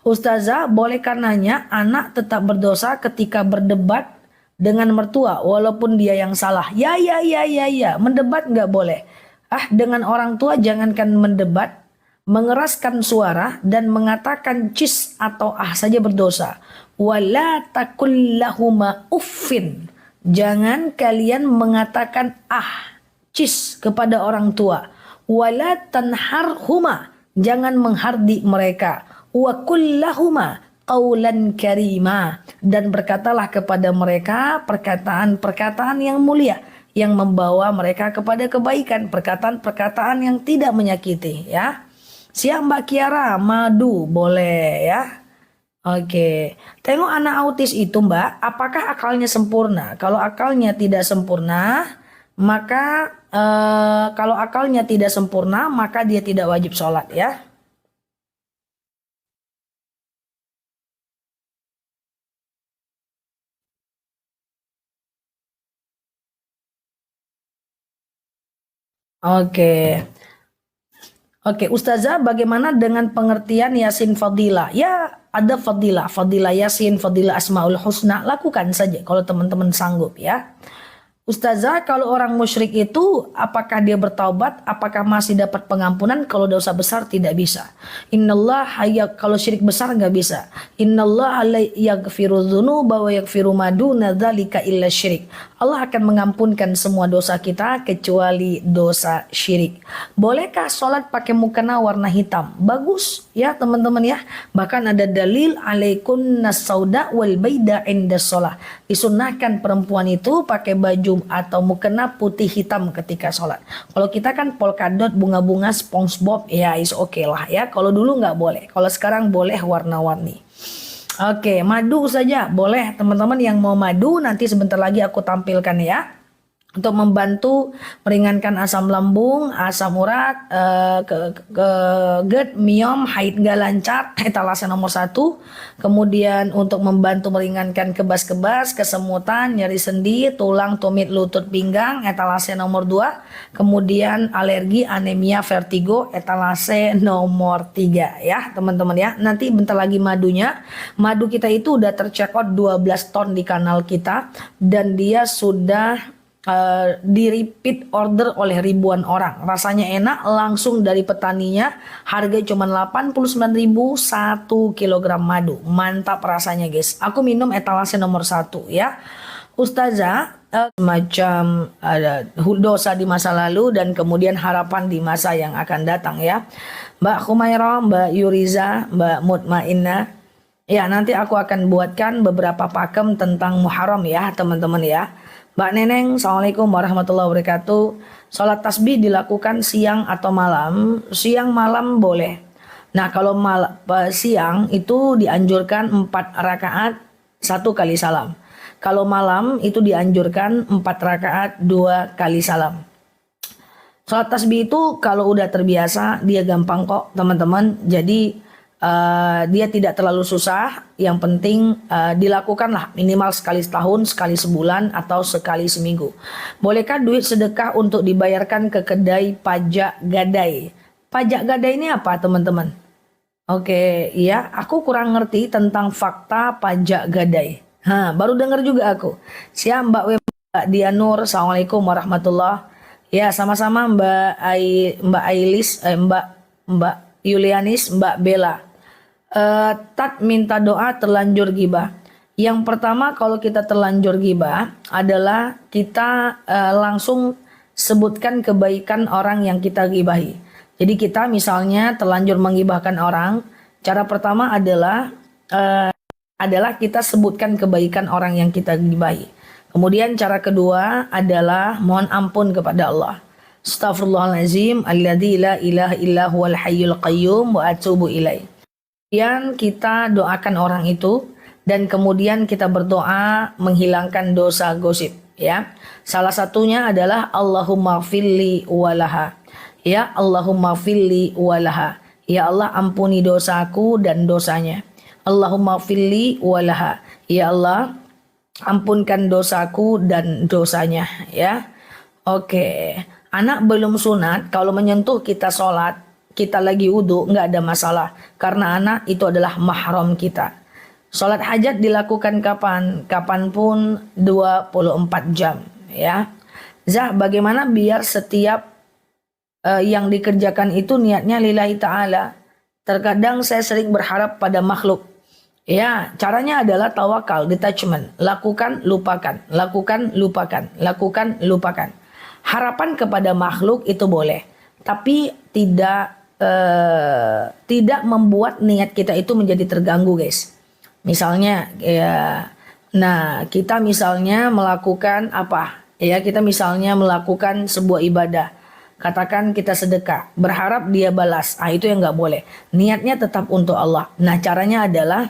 Ustazah, boleh karenanya anak tetap berdosa ketika berdebat dengan mertua walaupun dia yang salah? Ya. Mendebat nggak boleh. Dengan orang tua jangankan mendebat, mengeraskan suara dan mengatakan cis atau saja berdosa. Wala takul lahuma uffin. Jangan kalian mengatakan cis kepada orang tua. Wala tanharhuma. Jangan menghardik mereka. Wa kullahuma qaulan karima. Dan berkatalah kepada mereka perkataan-perkataan yang mulia, yang membawa mereka kepada kebaikan, perkataan-perkataan yang tidak menyakiti ya. Siap Mbak Kiara, madu boleh ya. Oke, tengok anak autis itu Mbak, apakah akalnya sempurna? Kalau akalnya tidak sempurna, maka dia tidak wajib sholat ya. Oke. Oke, Ustazah, bagaimana dengan pengertian Yasin Fadilah? Ya, ada Fadilah, Fadilah Yasin, Fadilah Asmaul Husna, lakukan saja kalau teman-teman sanggup ya. Ustazah, kalau orang musyrik itu apakah dia bertaubat? Apakah masih dapat pengampunan? Kalau dosa besar tidak bisa. Innallah kalau syirik besar nggak bisa. Innallah la yaghfiru dzunuba wa yaghfiru ma duna dzalika illa syirik. Allah akan mengampunkan semua dosa kita kecuali dosa syirik. Bolehkah sholat pakai mukena warna hitam? Bagus ya teman-teman ya. Bahkan ada dalil alaikun nasauda wal baida inda sholat. Disunahkan perempuan itu pakai baju atau mukena putih hitam ketika sholat. Kalau kita kan polkadot, bunga-bunga, SpongeBob, ya is oke lah ya. Kalau dulu nggak boleh. Kalau sekarang boleh warna-warni. Oke, madu saja boleh teman-teman yang mau madu nanti sebentar lagi aku tampilkan ya. Untuk membantu meringankan asam lambung, asam urat, GERD, miom, haid gak lancar, etalase nomor 1. Kemudian untuk membantu meringankan kebas-kebas, kesemutan, nyeri sendi, tulang, tumit, lutut, pinggang, etalase nomor 2. Kemudian alergi, anemia, vertigo, etalase nomor 3 ya teman-teman ya. Nanti bentar lagi madunya. Madu kita itu udah tercheck out 12 ton di kanal kita dan dia sudah di repeat order oleh ribuan orang. Rasanya enak, langsung dari petaninya. Harga cuma 89.000 1 kilogram madu. Mantap rasanya guys. Aku minum etalase nomor 1 ya. Ustazah, macam ada dosa di masa lalu dan kemudian harapan di masa yang akan datang ya. Mbak Khumairah, Mbak Yuriza, Mbak Mutmainnah. Ya, nanti aku akan buatkan beberapa pakem tentang Muharram ya teman-teman ya. Mbak Neneng, Assalamualaikum warahmatullahi wabarakatuh. Sholat tasbih dilakukan siang atau malam? Siang malam boleh. Nah kalau siang itu dianjurkan 4 rakaat 1 kali salam. Kalau malam itu dianjurkan 4 rakaat 2 kali salam. Sholat tasbih itu kalau udah terbiasa dia gampang kok teman-teman. Jadi dia tidak terlalu susah, yang penting dilakukanlah minimal sekali setahun, sekali sebulan, atau sekali seminggu. Bolehkah duit sedekah untuk dibayarkan ke kedai pajak gadai? Pajak gadai ini apa teman-teman? Oke, ya aku kurang ngerti tentang fakta pajak gadai. Baru dengar juga aku. Siap Mbak Mbak Dianur, Assalamualaikum warahmatullahi. Ya sama-sama Mbak Ailis, Mbak Yulianis, Mbak Bella. Tat minta doa terlanjur gibah. Yang pertama kalau kita terlanjur gibah adalah kita langsung sebutkan kebaikan orang yang kita gibahi. Jadi kita misalnya terlanjur menggibahkan orang, cara pertama adalah kita sebutkan kebaikan orang yang kita gibahi. Kemudian cara kedua adalah mohon ampun kepada Allah. Astaghfirullahalazim alladzi la ilaha illa huwal hayyul qayyum wa atubu ilaih. Kemudian kita doakan orang itu dan kemudian kita berdoa menghilangkan dosa gosip ya. Salah satunya adalah Allahumma gfirli walaha. Ya Allahumma gfirli walaha. Ya Allah ampuni dosaku dan dosanya. Allahumma gfirli walaha. Ya Allah ampunkan dosaku dan dosanya ya. Oke. Anak belum sunat kalau menyentuh kita sholat, kita lagi wudhu nggak ada masalah karena anak itu adalah mahram kita. Sholat hajat dilakukan kapan? Kapanpun 24 jam ya. Zah, bagaimana biar setiap yang dikerjakan itu niatnya lillahi ta'ala? Terkadang saya sering berharap pada makhluk. Ya, caranya adalah tawakal, detachment. Lakukan, lupakan. Lakukan, lupakan. Lakukan, lupakan. Harapan kepada makhluk itu boleh. Tapi tidak membuat niat kita itu menjadi terganggu guys. Misalnya ya, nah kita misalnya melakukan apa ya, kita misalnya melakukan sebuah ibadah, katakan kita sedekah berharap dia balas, itu yang nggak boleh. Niatnya tetap untuk Allah. Nah caranya adalah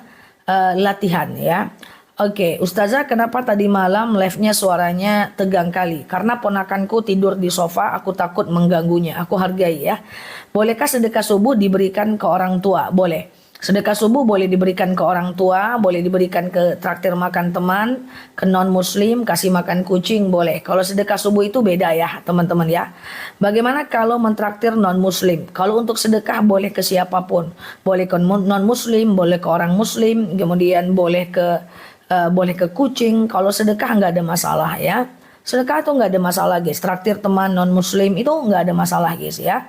latihan ya. Oke, Ustazah, kenapa tadi malam live-nya suaranya tegang kali? Karena ponakanku tidur di sofa, aku takut mengganggunya. Aku hargai ya. Bolehkah sedekah subuh diberikan ke orang tua? Boleh. Sedekah subuh boleh diberikan ke orang tua, boleh diberikan ke traktir makan teman, ke non muslim, kasih makan kucing boleh. Kalau sedekah subuh itu beda ya teman-teman ya. Bagaimana kalau mentraktir non muslim? Kalau untuk sedekah boleh ke siapapun, boleh ke non muslim, boleh ke orang muslim, kemudian boleh ke kucing. Kalau sedekah nggak ada masalah ya. Sedekah itu nggak ada masalah guys. Traktir teman non muslim itu nggak ada masalah guys ya.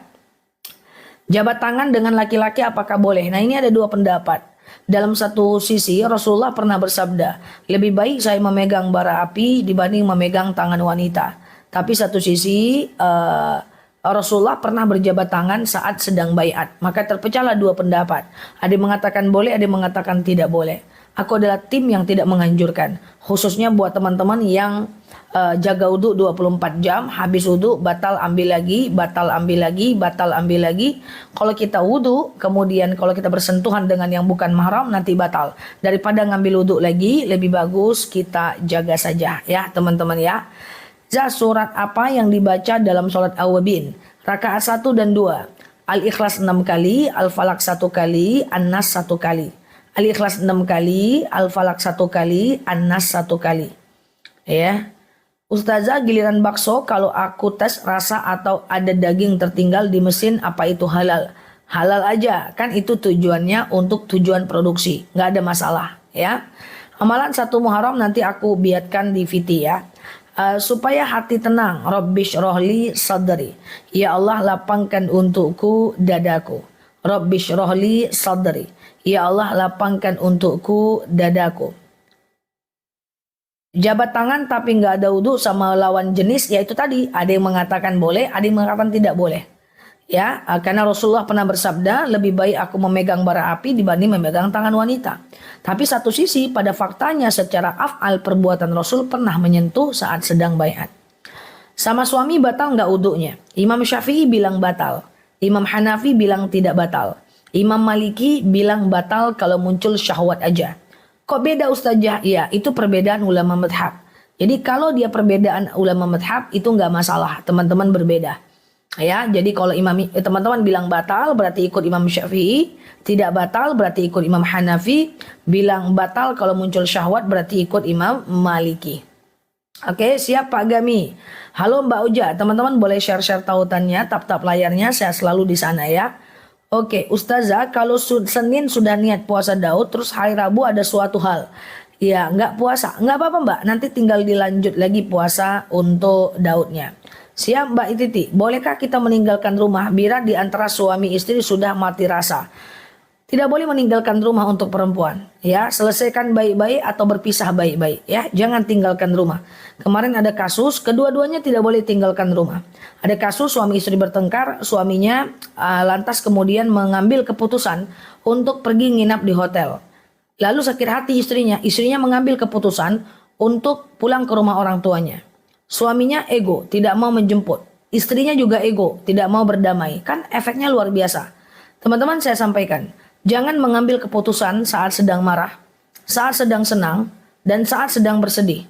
Jabat tangan dengan laki-laki apakah boleh? Nah ini ada dua pendapat. Dalam satu sisi Rasulullah pernah bersabda, lebih baik saya memegang bara api dibanding memegang tangan wanita. Tapi satu sisi Rasulullah pernah berjabat tangan saat sedang baiat. Maka terpecahlah dua pendapat. Ada yang mengatakan boleh, ada yang mengatakan tidak boleh. Aku adalah tim yang tidak menganjurkan. Khususnya buat teman-teman yang jaga wudhu 24 jam, habis wudhu batal ambil lagi, batal ambil lagi, batal ambil lagi. Kalau kita wudhu, kemudian kalau kita bersentuhan dengan yang bukan mahram nanti batal. Daripada ngambil wudhu lagi, lebih bagus kita jaga saja ya teman-teman ya. Surat apa yang dibaca dalam sholat awabin? Rakaat 1 dan 2. Al-Ikhlas 6 kali, Al-Falak 1 kali, An-Nas 1 kali. Al-Ikhlas 6 kali, Al-Falak 1 kali, An-Nas 1 kali. Ya. Ustazah, giliran bakso kalau aku tes rasa atau ada daging tertinggal di mesin, apa itu halal? Halal aja, kan itu tujuannya untuk tujuan produksi, nggak ada masalah ya. Amalan 1 Muharram nanti aku biatkan di VT ya. Supaya hati tenang, Rabbish rohli sadri, ya Allah lapangkan untukku dadaku. Rabbish rohli sadri, ya Allah lapangkan untukku dadaku. Jabat tangan tapi nggak ada wudhu sama lawan jenis, yaitu tadi ada yang mengatakan boleh, ada yang mengatakan tidak boleh. Ya, karena Rasulullah pernah bersabda, lebih baik aku memegang bara api dibanding memegang tangan wanita. Tapi satu sisi pada faktanya secara af'al perbuatan Rasul pernah menyentuh saat sedang baiat. Sama suami batal nggak wudhunya? Imam Syafi'i bilang batal, Imam Hanafi bilang tidak batal, Imam Maliki bilang batal kalau muncul syahwat aja. Kok beda Ustazah? Ya, itu perbedaan ulama madhab. Jadi kalau dia perbedaan ulama madhab itu nggak masalah, teman-teman berbeda. Ya, jadi kalau teman-teman bilang batal berarti ikut Imam Syafi'i, tidak batal berarti ikut Imam Hanafi, bilang batal kalau muncul syahwat berarti ikut Imam Maliki. Oke, siap Pak Gami. Halo Mbak Uja, teman-teman boleh share-share tautannya, tap-tap layarnya, saya selalu di sana ya. Oke, Ustazah, kalau Senin sudah niat puasa Daud, terus hari Rabu ada suatu hal. Ya, nggak puasa. Nggak apa-apa Mbak, nanti tinggal dilanjut lagi puasa untuk Daudnya. Siap Mbak Titi, bolehkah kita meninggalkan rumah bila di antara suami istri sudah mati rasa? Tidak boleh meninggalkan rumah untuk perempuan. Ya, selesaikan baik-baik atau berpisah baik-baik. Ya, jangan tinggalkan rumah. Kemarin ada kasus, kedua-duanya tidak boleh tinggalkan rumah. Ada kasus suami istri bertengkar, suaminya lantas kemudian mengambil keputusan untuk pergi nginap di hotel. Lalu sakit hati istrinya mengambil keputusan untuk pulang ke rumah orang tuanya. Suaminya ego, tidak mau menjemput. Istrinya juga ego, tidak mau berdamai. Kan efeknya luar biasa. Teman-teman saya sampaikan, jangan mengambil keputusan saat sedang marah, saat sedang senang, dan saat sedang bersedih.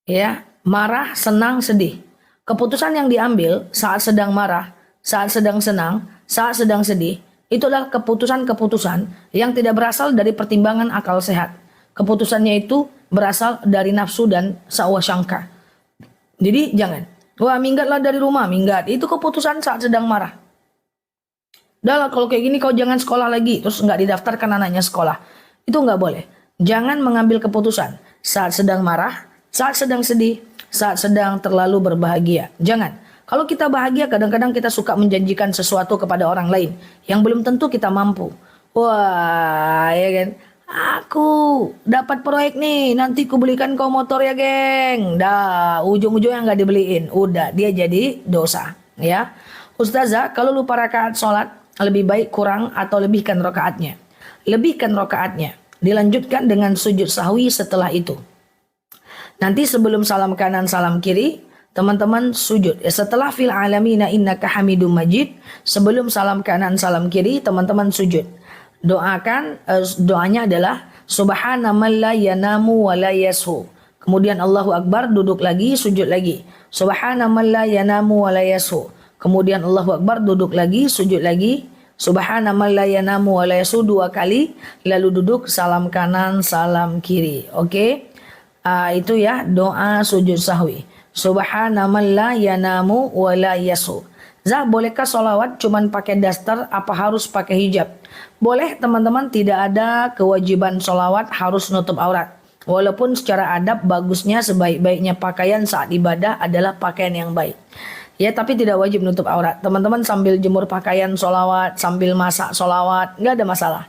Ya, marah, senang, sedih. Keputusan yang diambil saat sedang marah, saat sedang senang, saat sedang sedih, itu adalah keputusan-keputusan yang tidak berasal dari pertimbangan akal sehat. Keputusannya itu berasal dari nafsu dan sawasangka. Jadi jangan, wah minggatlah dari rumah, minggat. Itu keputusan saat sedang marah. Udah lah kalau kayak gini kau jangan sekolah lagi, terus nggak didaftarkan anaknya sekolah. Itu nggak boleh. Jangan mengambil keputusan saat sedang marah, saat sedang sedih, saat sedang terlalu berbahagia. Jangan. Kalau kita bahagia kadang-kadang kita suka menjanjikan sesuatu kepada orang lain yang belum tentu kita mampu. Wah, ya kan? Aku dapat proyek nih, nanti ku belikan kau motor ya geng. Dah, ujung-ujungnya nggak dibeliin. Udah, dia jadi dosa. Ya, Ustazah, kalau lupa rakaat sholat, lebih baik kurang atau lebihkan rakaatnya? Lebihkan rakaatnya. Dilanjutkan dengan sujud sahwi setelah itu. Nanti sebelum salam kanan, salam kiri, teman-teman sujud. Setelah fil alamina innaka hamidum majid, sebelum salam kanan, salam kiri, teman-teman sujud. Doakan, doanya adalah subhana man la yanamu wa la yashu. Kemudian Allahu Akbar, duduk lagi, sujud lagi. Subhana man la yanamu wa la yashu. Kemudian Allahu Akbar, duduk lagi, sujud lagi. Subhana man la yanamu wa la yasu 2 kali, lalu duduk salam kanan, salam kiri. Oke. Itu ya doa sujud sahwi. Subhana man la yanamu wa la yasu. Zah, bolehkah sholawat cuman pakai daster, apa harus pakai hijab? Boleh teman-teman, tidak ada kewajiban sholawat harus nutup aurat. Walaupun secara adab bagusnya sebaik-baiknya pakaian saat ibadah adalah pakaian yang baik. Ya, tapi tidak wajib nutup aurat. Teman-teman sambil jemur pakaian sholawat, sambil masak sholawat, nggak ada masalah.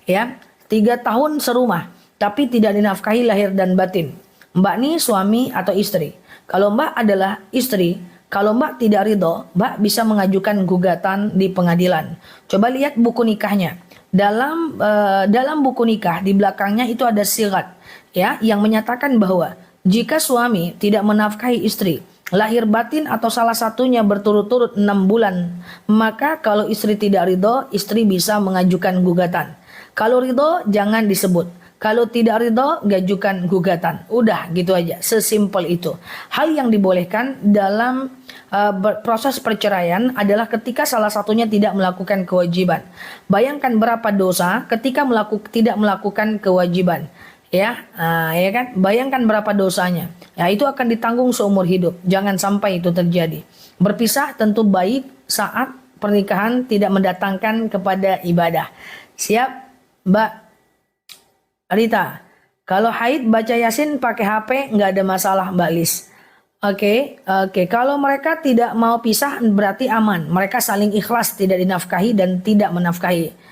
Ya, 3 tahun serumah, tapi tidak dinafkahi lahir dan batin. Mbak nih suami atau istri. Kalau Mbak adalah istri, kalau Mbak tidak ridho, Mbak bisa mengajukan gugatan di pengadilan. Coba lihat buku nikahnya. Dalam buku nikah di belakangnya itu ada sirat, ya, yang menyatakan bahwa jika suami tidak menafkahi istri lahir batin atau salah satunya berturut-turut 6 bulan, maka kalau istri tidak ridho, istri bisa mengajukan gugatan. Kalau ridho jangan disebut, kalau tidak ridho gajukan gugatan. Udah gitu aja, sesimpel itu. Hal yang dibolehkan dalam proses perceraian adalah ketika salah satunya tidak melakukan kewajiban. Bayangkan berapa dosa ketika tidak melakukan kewajiban. Ya, ya kan? Bayangkan berapa dosanya. Ya, itu akan ditanggung seumur hidup. Jangan sampai itu terjadi. Berpisah tentu baik saat pernikahan tidak mendatangkan kepada ibadah. Siap, Mbak Rita? Kalau haid baca Yasin pakai HP nggak ada masalah, Mbak Lis. Oke. Kalau mereka tidak mau pisah berarti aman. Mereka saling ikhlas, tidak dinafkahi dan tidak menafkahi.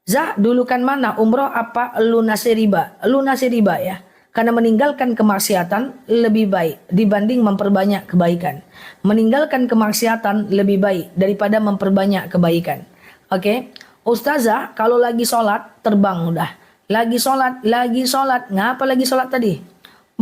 Zah, dulu kan mana umroh apa lunasi riba? Lunasi riba ya. Karena meninggalkan kemaksiatan lebih baik dibanding memperbanyak kebaikan. Meninggalkan kemaksiatan lebih baik daripada memperbanyak kebaikan. Oke. Ustazah, kalau lagi sholat terbang udah. Lagi sholat. Ngapa lagi sholat tadi?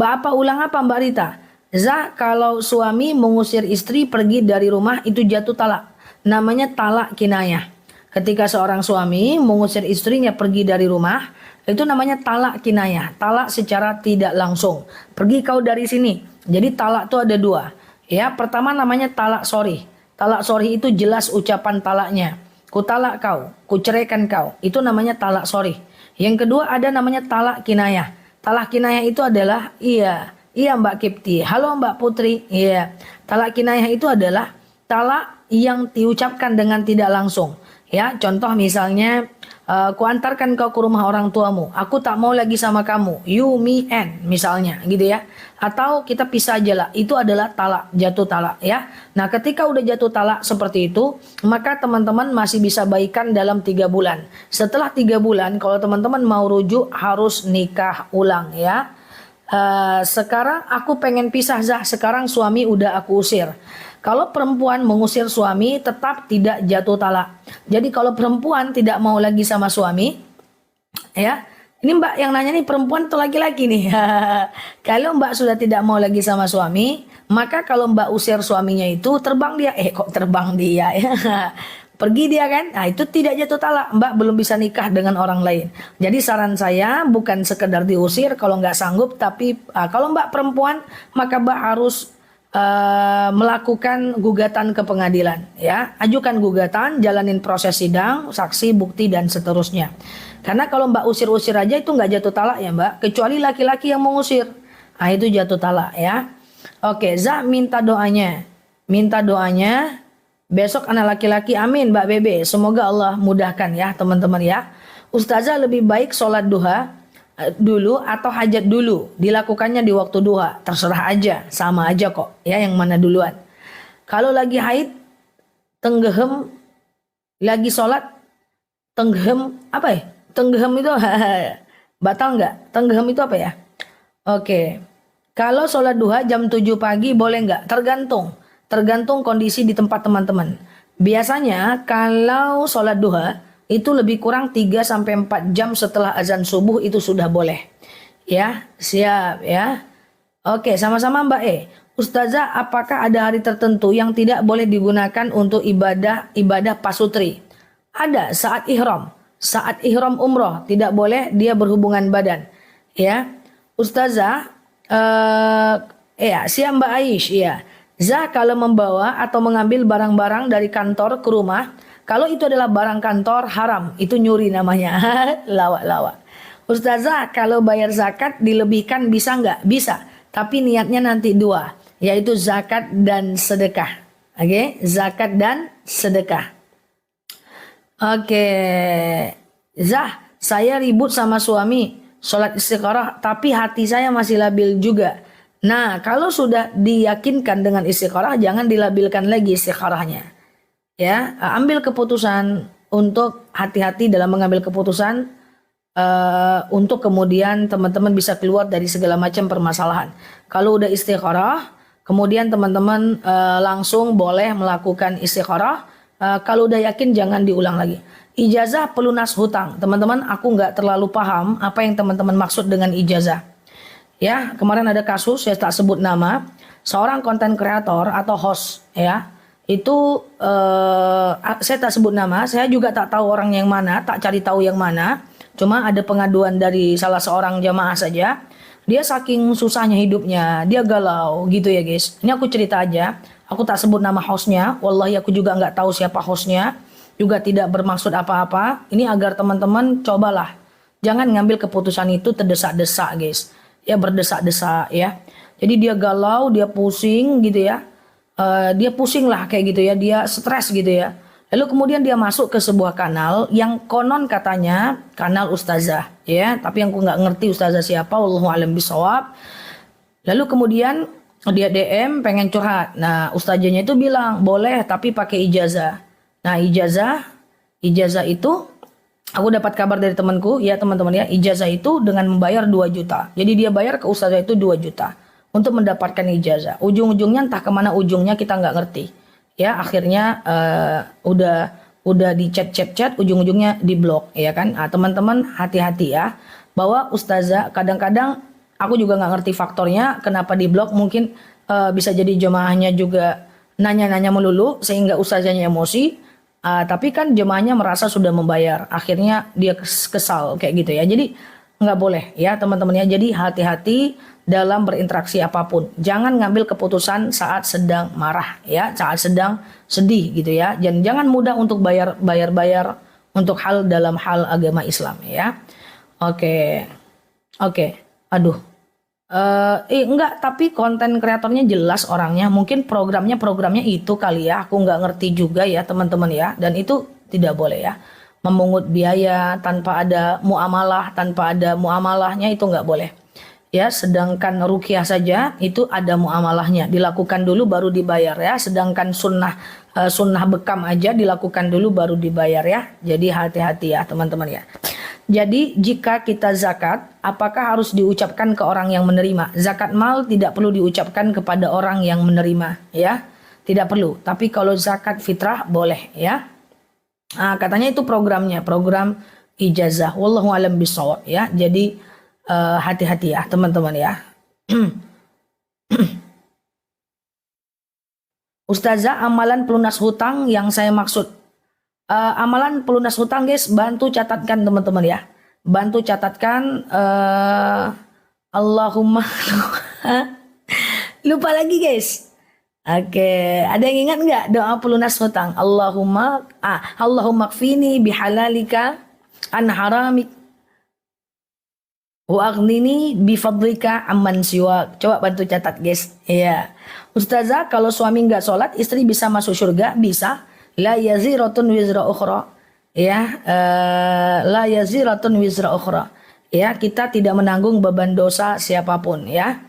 Mbak apa ulang apa Mbak Rita? Zah, kalau suami mengusir istri pergi dari rumah itu jatuh talak. Namanya talak kinayah. Ketika seorang suami mengusir istrinya pergi dari rumah, itu namanya talak kinayah, talak secara tidak langsung. Pergi kau dari sini. Jadi talak itu ada 2. Ya, pertama namanya talak sorry. Talak sorry itu jelas ucapan talaknya. Ku talak kau, ku ceraikan kau. Itu namanya talak sorry. Yang kedua ada namanya talak kinayah. Talak kinayah itu adalah iya Mbak Kipti. Halo Mbak Putri. Iya. Talak kinayah itu adalah talak yang diucapkan dengan tidak langsung. Ya, contoh misalnya, kuantarkan kau ke rumah orang tuamu. Aku tak mau lagi sama kamu. You, me, and. Misalnya, gitu ya. Atau kita pisah aja lah. Itu adalah talak, jatuh talak ya. Nah, ketika udah jatuh talak seperti itu, maka teman-teman masih bisa baikan dalam 3 bulan. Setelah 3 bulan, kalau teman-teman mau rujuk, harus nikah ulang ya. Sekarang aku pengen pisah Zah. Sekarang suami udah aku usir. Kalau perempuan mengusir suami tetap tidak jatuh talak. Jadi kalau perempuan tidak mau lagi sama suami, ya, ini Mbak yang nanya nih perempuan atau laki-laki nih. Kalau Mbak sudah tidak mau lagi sama suami, maka kalau Mbak usir suaminya itu terbang dia. Kok terbang dia ya? Pergi dia kan? Nah itu tidak jatuh talak. Mbak belum bisa nikah dengan orang lain. Jadi saran saya bukan sekedar diusir kalau nggak sanggup, tapi kalau Mbak perempuan maka Mbak harus melakukan gugatan ke pengadilan ya, ajukan gugatan, jalanin proses sidang, saksi, bukti dan seterusnya. Karena kalau Mbak usir-usir aja itu nggak jatuh talak ya Mbak, kecuali laki-laki yang mengusir, nah itu jatuh talak ya. Oke, Zah minta doanya besok anak laki-laki, amin Mbak Bebe, semoga Allah mudahkan ya teman-teman ya. Ustazah lebih baik sholat duha dulu atau hajat dulu, dilakukannya di waktu duha, terserah aja, sama aja kok ya, yang mana duluan. Kalau lagi haid tenggehem, lagi sholat tenggehem, apa ya tenggehem itu batal nggak? Tenggehem itu apa ya? Oke, kalau sholat duha jam 7 pagi boleh nggak? Tergantung kondisi di tempat teman-teman. Biasanya kalau sholat duha itu lebih kurang 3-4 jam setelah azan subuh itu sudah boleh. Ya, siap ya. Oke, sama-sama Mbak E. Ustazah, apakah ada hari tertentu yang tidak boleh digunakan untuk ibadah pasutri? Ada, saat ihram umroh tidak boleh dia berhubungan badan. Ya, Ustazah, siap Mbak Aish, ya. Zah, kalau membawa atau mengambil barang-barang dari kantor ke rumah, Kalau itu adalah barang kantor haram, itu nyuri namanya. Lawak-lawak. Ustazah, kalau bayar zakat dilebihkan bisa nggak? Bisa, tapi niatnya nanti dua, yaitu zakat dan sedekah. Oke, zakat dan sedekah. Oke, Zah, saya ribut sama suami, sholat istikharah, tapi hati saya masih labil juga. Nah, kalau sudah diyakinkan dengan istikharah, jangan dilabilkan lagi istikharahnya. Ya, ambil keputusan untuk hati-hati dalam mengambil keputusan, untuk kemudian teman-teman bisa keluar dari segala macam permasalahan. Kalau udah istikharah, kemudian teman-teman langsung boleh melakukan istikharah. Kalau udah yakin jangan diulang lagi. Ijazah pelunas hutang, teman-teman, aku nggak terlalu paham apa yang teman-teman maksud dengan ijazah. Ya, kemarin ada kasus, saya tak sebut nama, seorang konten kreator atau host, ya, itu saya tak sebut nama, saya juga tak tahu orang yang mana, tak cari tahu yang mana. Cuma ada pengaduan dari salah seorang jamaah saja. Dia saking susahnya hidupnya, dia galau gitu ya guys. Ini aku cerita aja. Aku tak sebut nama hostnya. Wallahi aku juga nggak tahu siapa hostnya. Juga tidak bermaksud apa-apa. Ini agar teman-teman cobalah. Jangan ngambil keputusan itu terdesak-desak guys. Ya berdesak-desak ya. Jadi dia galau, dia pusing gitu ya. Dia pusing lah kayak gitu ya. Dia stres gitu ya. Lalu kemudian dia masuk ke sebuah kanal yang konon katanya kanal ustazah, ya. Tapi yang aku nggak ngerti ustazah siapa, wallahu alam bisawab. Lalu kemudian dia DM pengen curhat. Nah, ustazahnya itu bilang boleh tapi pakai ijazah. Nah, ijazah itu aku dapat kabar dari temanku, ya teman-teman ya, ijazah itu dengan membayar 2 juta. Jadi dia bayar ke ustazah itu 2 juta untuk mendapatkan ijazah. Ujung-ujungnya entah kemana ujungnya kita nggak ngerti. Ya akhirnya udah di chat ujung-ujungnya di blok ya kan. Nah, teman-teman hati-hati ya, bahwa ustazah kadang-kadang aku juga nggak ngerti faktornya kenapa di blok. Mungkin bisa jadi jemaahnya juga nanya-nanya melulu sehingga ustazahnya emosi. Tapi kan jemaahnya merasa sudah membayar, akhirnya dia kesal kayak gitu ya. Jadi nggak boleh ya teman-teman ya. Jadi hati-hati dalam berinteraksi apapun. Jangan ngambil keputusan saat sedang marah ya, saat sedang sedih gitu ya. Dan jangan mudah untuk bayar untuk hal dalam hal agama Islam ya. Oke. Aduh. Enggak, tapi konten kreatornya jelas orangnya. Mungkin programnya itu kali ya. Aku nggak ngerti juga ya teman-teman ya. Dan itu tidak boleh ya. Memungut biaya tanpa ada muamalahnya itu nggak boleh. Ya, sedangkan ruqyah saja itu ada muamalahnya, dilakukan dulu baru dibayar ya. Sedangkan sunnah bekam aja dilakukan dulu baru dibayar ya. Jadi hati-hati ya teman-teman ya. Jadi jika kita zakat, apakah harus diucapkan ke orang yang menerima? Zakat mal tidak perlu diucapkan kepada orang yang menerima ya, tidak perlu. Tapi kalau zakat fitrah boleh ya. Nah, katanya itu program ijazah. Wallahu alam bisawab ya. Jadi hati-hati ya teman-teman ya. Ustazah, amalan pelunas hutang yang saya maksud. Amalan pelunas hutang guys, bantu catatkan teman-teman ya. Bantu catatkan. Allahumma. Lupa lagi guys. Oke, ada yang ingat nggak doa pelunas hutang? Allahumma kfini bihalalika an haramik wa aghnini bifadlika amman siwak. Coba bantu catat guys. Iya. Ustazah, kalau suami nggak sholat, istri bisa masuk surga? Bisa. La yaziratun wizra ukhra. Ya, la yaziratun wizra ukhra. Ya, kita tidak menanggung beban dosa siapapun ya.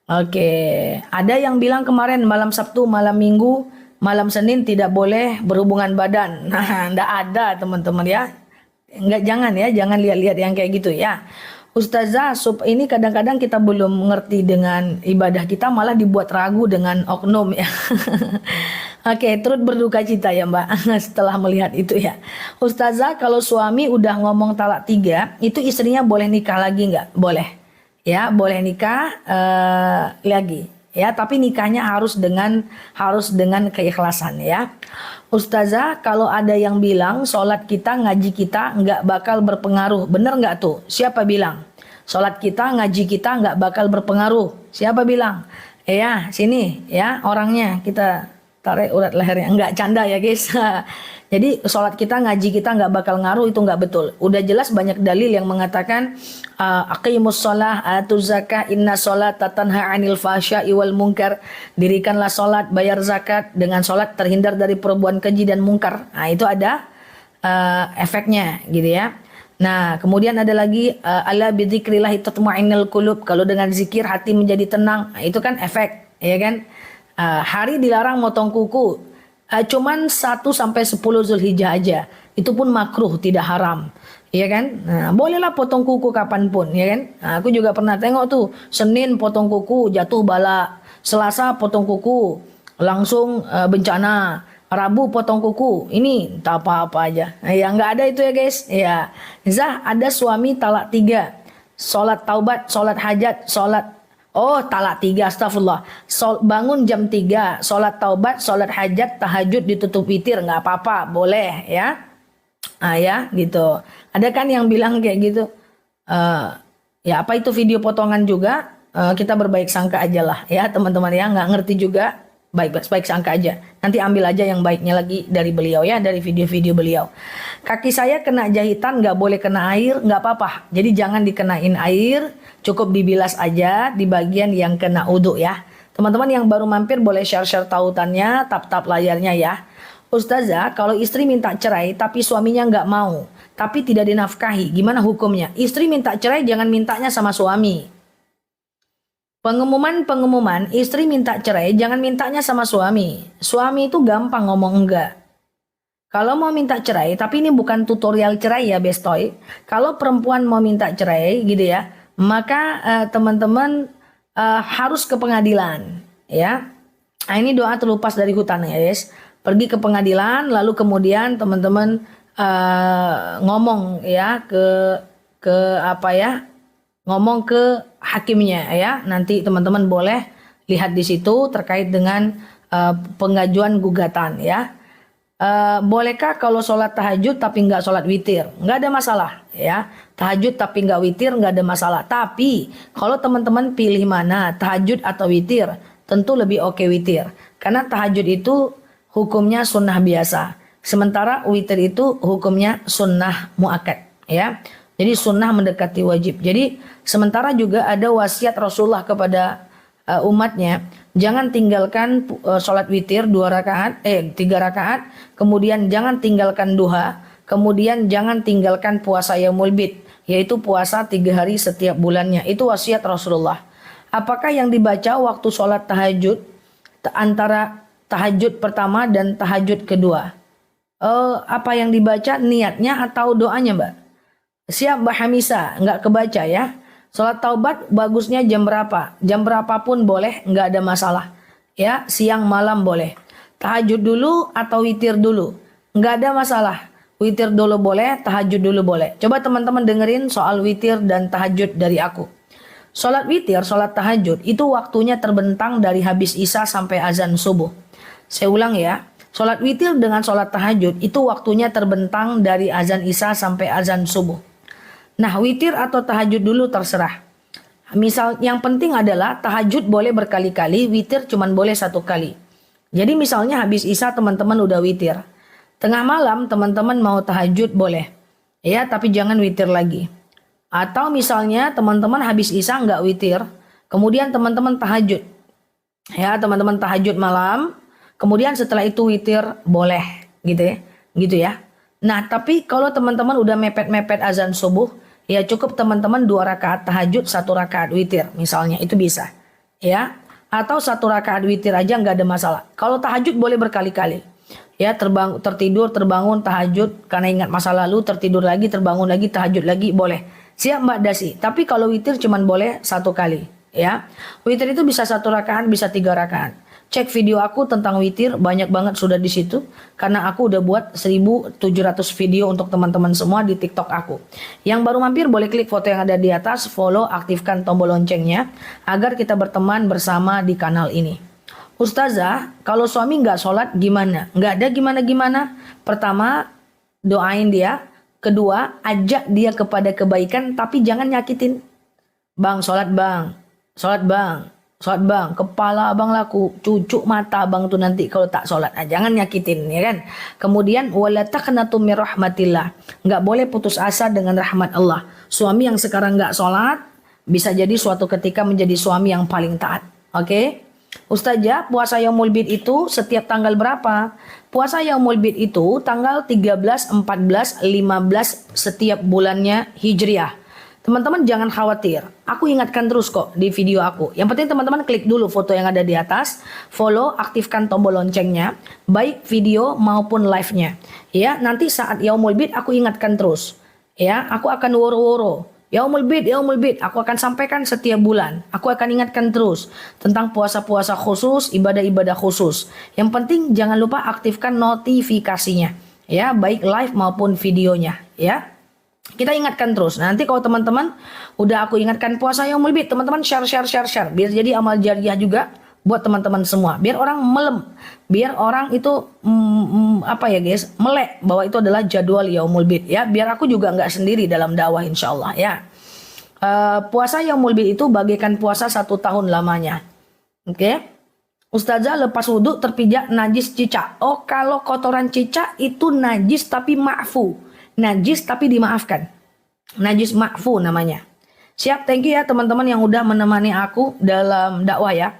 Oke, ada yang bilang kemarin malam Sabtu, malam Minggu, malam Senin tidak boleh berhubungan badan. Nah, enggak ada teman-teman ya. Jangan lihat-lihat yang kayak gitu ya. Ustazah, ini kadang-kadang kita belum mengerti dengan ibadah kita, malah dibuat ragu dengan oknum ya. Oke, turut berduka cita ya Mbak setelah melihat itu ya. Ustazah, kalau suami udah ngomong talak 3, itu istrinya boleh nikah lagi nggak? Boleh. Ya, boleh nikah lagi. Ya, tapi nikahnya harus dengan keikhlasan ya. Ustazah, kalau ada yang bilang sholat kita, ngaji kita nggak bakal berpengaruh, bener nggak tuh? Siapa bilang? Sholat kita, ngaji kita nggak bakal berpengaruh. Siapa bilang? Ya, sini ya orangnya, kita tarik urat lehernya. Nggak canda ya guys. Jadi sholat kita, ngaji kita nggak bakal ngaruh, itu nggak betul. Udah jelas banyak dalil yang mengatakan aqimus sholah atuz zakah inna sholata tanha 'anil fahsya'i wal munkar. Dirikanlah sholat, bayar zakat. Dengan sholat terhindar dari perbuatan keji dan mungkar. Nah, itu ada efeknya gitu ya. Nah, kemudian ada lagi ala bidzikrillah tatma'innul qulub. Kalau dengan zikir hati menjadi tenang. Nah, itu kan efek, ya kan? Hari dilarang motong kuku. Cuman 1 sampai 10 Zulhijjah aja. Itu pun makruh, tidak haram. Ya kan? Nah, bolehlah potong kuku kapanpun, ya kan? Nah, aku juga pernah tengok tuh, Senin potong kuku jatuh bala, Selasa potong kuku langsung bencana, Rabu potong kuku, ini tak apa-apa aja. Nah, ya nggak ada itu ya guys. Ya, Zah, ada suami talak 3, sholat taubat, sholat hajat, sholat talak 3, astagfirullah. Bangun jam 3, sholat taubat, sholat hajat, tahajud, ditutup witir, nggak apa-apa, boleh ya. Nah ya gitu. Ada kan yang bilang kayak gitu. Ya apa itu video potongan juga, kita berbaik sangka aja lah ya teman-teman ya. Nggak ngerti juga, baik sangka aja. Nanti ambil aja yang baiknya lagi dari beliau ya, dari video-video beliau. Kaki saya kena jahitan, nggak boleh kena air, nggak apa-apa. Jadi jangan dikenain air, cukup dibilas aja di bagian yang kena uduk ya. Teman-teman yang baru mampir boleh share-share tautannya, tap-tap layarnya ya. Ustazah, kalau istri minta cerai tapi suaminya nggak mau, tapi tidak dinafkahi, gimana hukumnya? Istri minta cerai jangan mintanya sama suami. Pengumuman, istri minta cerai jangan mintanya sama suami. Suami itu gampang ngomong enggak. Kalau mau minta cerai, tapi ini bukan tutorial cerai ya bestoy. Kalau perempuan mau minta cerai gitu ya, maka teman-teman harus ke pengadilan ya. Nah, ini doa terlepas dari hutan ya guys. Pergi ke pengadilan, lalu kemudian teman-teman ngomong ya ke apa ya, ngomong ke hakimnya ya. Nanti teman-teman boleh lihat di situ terkait dengan pengajuan gugatan ya. Bolehkah kalau sholat tahajud tapi nggak sholat witir? Nggak ada masalah ya. Tahajud tapi nggak witir nggak ada masalah. Tapi kalau teman-teman pilih mana, tahajud atau witir, tentu lebih oke witir. Karena tahajud itu hukumnya sunnah biasa. Sementara witir itu hukumnya sunnah muakkad ya. Jadi sunnah mendekati wajib. Jadi sementara juga ada wasiat Rasulullah kepada umatnya, jangan tinggalkan sholat witir 3 rakaat, kemudian jangan tinggalkan duha, kemudian jangan tinggalkan puasa yaumul bid, yaitu puasa 3 hari setiap bulannya. Itu wasiat Rasulullah. Apakah yang dibaca waktu sholat tahajud antara tahajud pertama dan tahajud kedua? Apa yang dibaca, niatnya atau doanya, Mbak? Siap Mbak Hamisa, nggak kebaca ya. Sholat taubat bagusnya jam berapa? Jam berapapun boleh, nggak ada masalah. Ya, siang malam boleh. Tahajud dulu atau witir dulu? Nggak ada masalah. Witir dulu boleh, tahajud dulu boleh. Coba teman-teman dengerin soal witir dan tahajud dari aku. Sholat witir, sholat tahajud, itu waktunya terbentang dari habis isya sampai azan subuh. Saya ulang ya. Sholat witir dengan sholat tahajud, itu waktunya terbentang dari azan isya sampai azan subuh. Nah, witir atau tahajud dulu terserah. Misal yang penting adalah tahajud boleh berkali-kali, witir cuman boleh 1 kali. Jadi misalnya habis isya teman-teman udah witir. Tengah malam teman-teman mau tahajud boleh. Ya, tapi jangan witir lagi. Atau misalnya teman-teman habis isya nggak witir, kemudian teman-teman tahajud. Ya, teman-teman tahajud malam, kemudian setelah itu witir boleh gitu ya. Gitu ya. Nah, tapi kalau teman-teman udah mepet-mepet azan subuh, ya cukup teman-teman 2 rakaat tahajud, 1 rakaat witir, misalnya itu bisa, ya. Atau 1 rakaat witir aja nggak ada masalah. Kalau tahajud boleh berkali-kali, ya tertidur, terbangun tahajud karena ingat masa lalu, tertidur lagi, terbangun lagi, tahajud lagi boleh. Siap Mbak Dasi. Tapi kalau witir cuman boleh 1 kali, ya. Witir itu bisa 1 rakaat, bisa 3 rakaat. Cek video aku tentang witir, banyak banget sudah di situ. Karena aku udah buat 1.700 video untuk teman-teman semua di TikTok aku. Yang baru mampir boleh klik foto yang ada di atas, follow, aktifkan tombol loncengnya, agar kita berteman bersama di kanal ini. Ustazah, kalau suami nggak sholat gimana? Nggak ada gimana-gimana. Pertama, doain dia. Kedua, ajak dia kepada kebaikan, tapi jangan nyakitin. Bang, sholat bang. Sholat bang. Sholat bang, kepala abang laku, cucuk mata abang tuh nanti kalau tak sholat. Nah, jangan nyakitin ya kan. Kemudian wala taqnatu mir rahmatillah. Nggak boleh putus asa dengan rahmat Allah. Suami yang sekarang nggak sholat bisa jadi suatu ketika menjadi suami yang paling taat. Oke? Ustazah, puasa Yaumul Bid itu setiap tanggal berapa? Puasa Yaumul Bid itu tanggal 13, 14, 15 setiap bulannya Hijriah. Teman-teman jangan khawatir, aku ingatkan terus kok di video aku. Yang penting teman-teman klik dulu foto yang ada di atas, follow, aktifkan tombol loncengnya, baik video maupun live-nya. Ya, nanti saat Yaumul Bid aku ingatkan terus. Ya, aku akan woro-woro. Yaumul Bid, aku akan sampaikan setiap bulan. Aku akan ingatkan terus tentang puasa-puasa khusus, ibadah-ibadah khusus. Yang penting jangan lupa aktifkan notifikasinya. Ya, baik live maupun videonya. Ya. Kita ingatkan terus. Nanti kalau teman-teman udah aku ingatkan puasa Yaumul Bid, teman-teman share. Biar jadi amal jariah juga buat teman-teman semua. Biar orang biar orang itu apa ya guys, melek bahwa itu adalah jadwal Yaumul Bid ya. Biar aku juga nggak sendiri dalam dakwah insyaallah ya. Puasa Yaumul Bid itu bagaikan puasa 1 tahun lamanya. Oke. Ustazah lepas wudhu terpijak najis cicak. Oh, kalau kotoran cicak itu najis tapi ma'fu. Najis tapi dimaafkan. Najis ma'fu namanya. Siap, thank you ya teman-teman yang udah menemani aku dalam dakwah ya.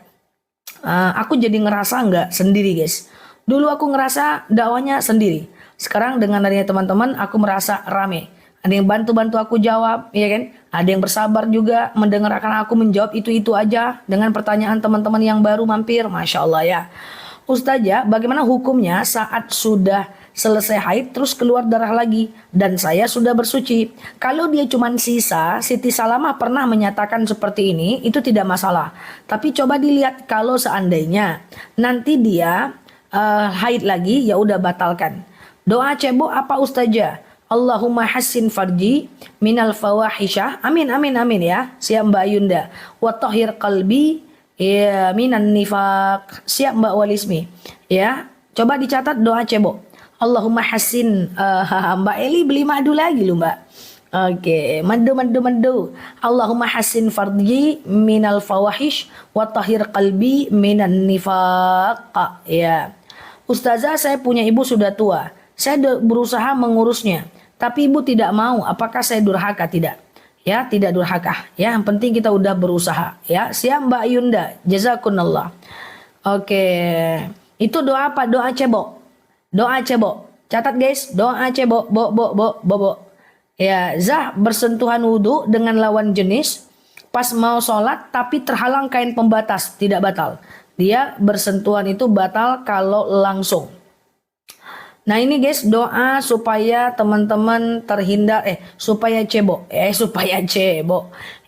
Aku jadi ngerasa nggak sendiri guys. Dulu aku ngerasa dakwahnya sendiri. Sekarang dengan adanya teman-teman aku merasa rame. Ada yang bantu-bantu aku jawab, ya kan? Ada yang bersabar juga mendengarkan aku menjawab itu-itu aja dengan pertanyaan teman-teman yang baru mampir. Masya Allah ya. Ustazah, bagaimana hukumnya saat sudah selesai haid terus keluar darah lagi dan saya sudah bersuci? Kalau dia cuma sisa, Siti Salamah pernah menyatakan seperti ini, itu tidak masalah. Tapi coba dilihat kalau seandainya nanti dia haid lagi, ya udah batalkan. Doa cebok apa Ustazah? Allahumma hassin farji minal fawahisyah. Amin ya. Siap Mbak Yunda. Wa tahhir qalbi ya minan nifaq. Siap Mbak Walismi. Ya, coba dicatat doa cebok. Allahumma hassin. Mbak Eli beli madu lagi lu Mbak. Oke, madu. Allahumma hassin farji minal fawahish wa tahhir qalbi minan nifaq. Ya. Ustazah, saya punya ibu sudah tua. Saya berusaha mengurusnya, tapi ibu tidak mau. Apakah saya durhaka? Tidak. Ya, tidak durhaka. Ya, yang penting kita udah berusaha. Ya, siap Mbak Yunda. Jazakunallah. Oke. Itu doa apa? Doa cebok. Doa cebok. Catat guys, doa cebok. Bo. Ya, Zah bersentuhan wudhu dengan lawan jenis pas mau sholat tapi terhalang kain pembatas, tidak batal. Dia bersentuhan itu batal kalau langsung. Nah ini guys, doa supaya teman-teman terhindar supaya cebok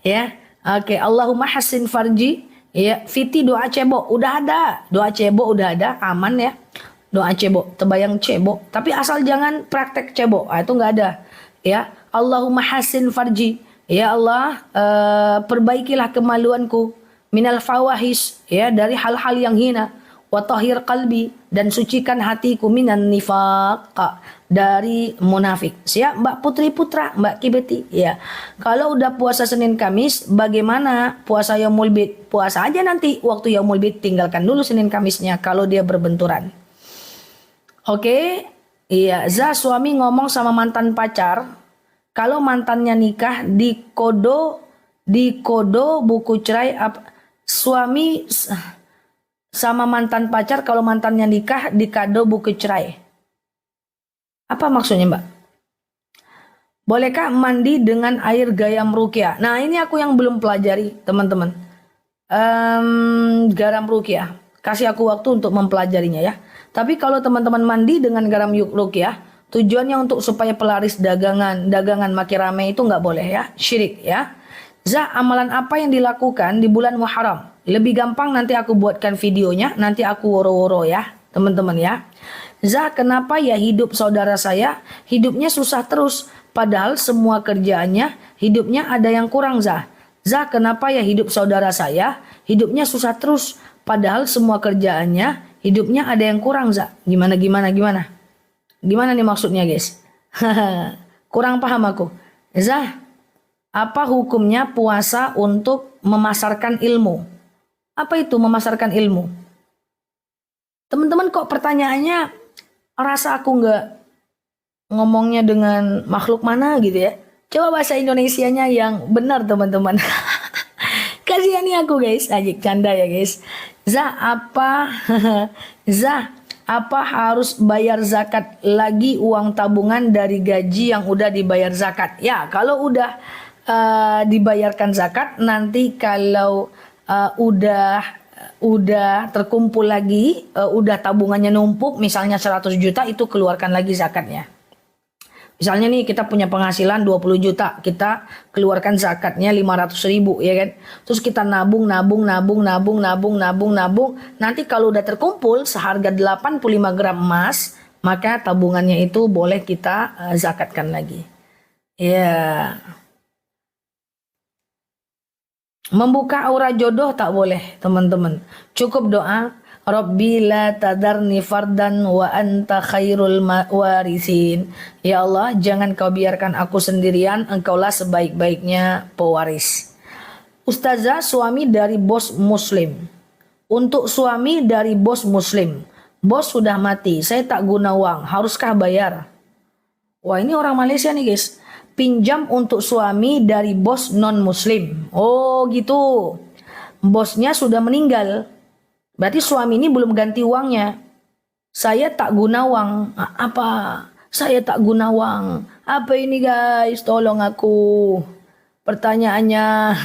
ya. Oke, Allahumma hassin farji ya. Fiti doa cebok udah ada. Doa cebok udah ada, aman ya. Doa cebok, terbayang cebok, tapi asal jangan praktek cebok. Itu nggak ada. Ya, Allahumma hassin farji. Ya Allah, perbaikilah kemaluanku minal fawahis ya, dari hal-hal yang hina. Wa tahhir qalbi, dan sucikan hatiku minan nifaq, dari munafik. Siap Mbak Putri Putra, Mbak Kibeti ya. Kalau udah puasa Senin Kamis, bagaimana puasa Yaumul Bid? Puasa aja nanti waktu Yaumul Bid, tinggalkan dulu Senin Kamisnya kalau dia berbenturan. Oke, iya. Zah, suami ngomong sama mantan pacar, kalau mantannya nikah dikodo buku cerai. Suami sama mantan pacar kalau mantannya nikah dikado buku cerai. Apa maksudnya Mbak? Bolehkah mandi dengan air gayam ruqyah? Nah ini aku yang belum pelajari teman-teman. Garam ruqyah. Kasih aku waktu untuk mempelajarinya ya. Tapi kalau teman-teman mandi dengan garam ruqyah, tujuannya untuk supaya pelaris dagangan makin ramai, itu nggak boleh ya. Syirik ya. Zah, amalan apa yang dilakukan di bulan Muharram? Lebih gampang nanti aku buatkan videonya, nanti aku woro-woro ya teman-teman ya. Zah, kenapa ya hidup saudara saya hidupnya susah terus, padahal semua kerjaannya hidupnya ada yang kurang Zah. Zah, kenapa ya hidup saudara saya hidupnya susah terus, padahal semua kerjaannya hidupnya ada yang kurang Zah. Gimana nih maksudnya guys? Kurang paham aku. Zah, apa hukumnya puasa untuk memasarkan ilmu? Apa itu memasarkan ilmu? Teman-teman kok pertanyaannya rasa aku nggak ngomongnya dengan makhluk mana gitu ya? Coba bahasa Indonesianya yang benar teman-teman. Kasihani aku guys, ajik canda ya guys. Zah, apa harus bayar zakat lagi uang tabungan dari gaji yang udah dibayar zakat? Ya, kalau udah dibayarkan zakat, nanti kalau udah terkumpul lagi, udah tabungannya numpuk, misalnya 100 juta itu keluarkan lagi zakatnya. Misalnya nih kita punya penghasilan 20 juta, kita keluarkan zakatnya 500.000 ya kan. Terus kita nabung. Nanti kalau udah terkumpul seharga 85 gram emas, maka tabungannya itu boleh kita zakatkan lagi. Ya. Membuka aura jodoh tak boleh teman-teman. Cukup doa. Rabbi la tadarni fardan wa anta khairul warisin. Ya Allah, jangan kau biarkan aku sendirian, engkaulah sebaik-baiknya pewaris. Ustazah, suami dari bos muslim. Untuk suami dari bos muslim. Bos sudah mati, saya tak guna uang, haruskah bayar? Wah, ini orang Malaysia nih guys. Pinjam untuk suami dari bos non muslim. Oh gitu. Bosnya sudah meninggal. Berarti suami ini belum ganti uangnya. Saya tak guna uang. Apa? Saya tak guna uang. Apa ini guys? Tolong aku. Pertanyaannya.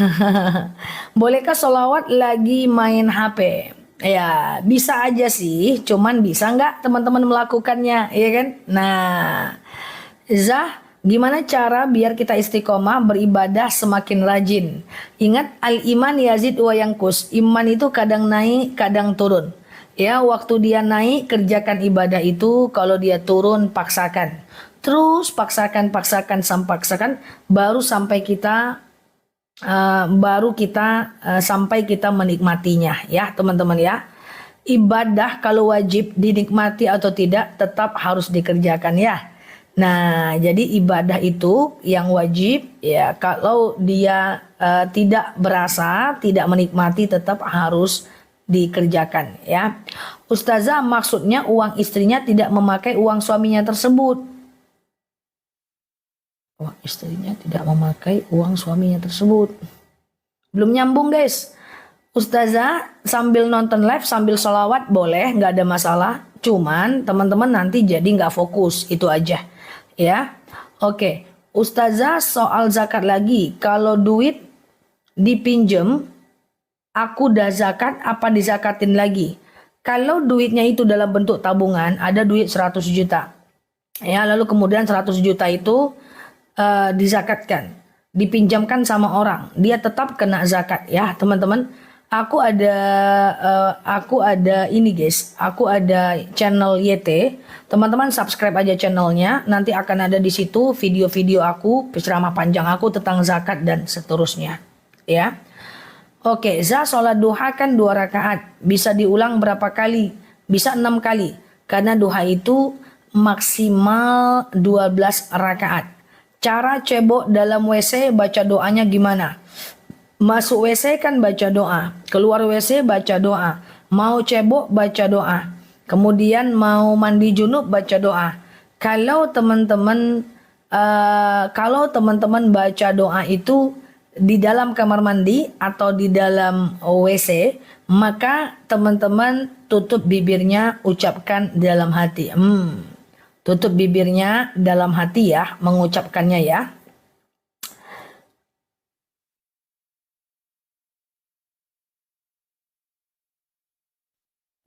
Bolehkah sholawat lagi main HP? Ya, bisa aja sih. Cuman bisa nggak teman-teman melakukannya? Iya kan? Nah. Zah, gimana cara biar kita istiqomah beribadah semakin rajin? Ingat al-iman yazid wa yanqus. Iman itu kadang naik, kadang turun. Ya, waktu dia naik kerjakan ibadah itu, kalau dia turun paksakan. Terus paksakan baru sampai kita sampai kita menikmatinya ya, teman-teman ya. Ibadah kalau wajib dinikmati atau tidak tetap harus dikerjakan ya. Nah, jadi ibadah itu yang wajib ya, kalau dia tidak berasa, tidak menikmati tetap harus dikerjakan ya. Ustazah, maksudnya uang istrinya tidak memakai uang suaminya tersebut. Uang istrinya tidak memakai uang suaminya tersebut. Belum nyambung guys. Ustazah, sambil nonton live, sambil sholawat boleh, nggak ada masalah. Cuman teman-teman nanti jadi nggak fokus, itu aja. Ya, oke. Ustazah, soal zakat lagi. Kalau duit dipinjem, aku udah zakat, apa dizakatin lagi? Kalau duitnya itu dalam bentuk tabungan, ada duit 100 juta. Ya, lalu kemudian 100 juta itu dizakatkan, dipinjamkan sama orang, dia tetap kena zakat ya, teman-teman. Aku ada ini guys, aku ada channel YT. Teman-teman subscribe aja channelnya, nanti akan ada di situ video-video aku, ceramah panjang aku tentang zakat dan seterusnya. Ya. Oke, sholat duha kan 2 rakaat, bisa diulang berapa kali? Bisa 6 kali, karena duha itu maksimal 12 rakaat. Cara cebok dalam WC baca doanya gimana? Masuk WC kan baca doa, keluar WC baca doa, mau cebok baca doa, kemudian mau mandi junub baca doa. Kalau teman-teman baca doa itu di dalam kamar mandi atau di dalam WC, maka teman-teman tutup bibirnya, ucapkan dalam hati. Tutup bibirnya dalam hati ya, mengucapkannya ya.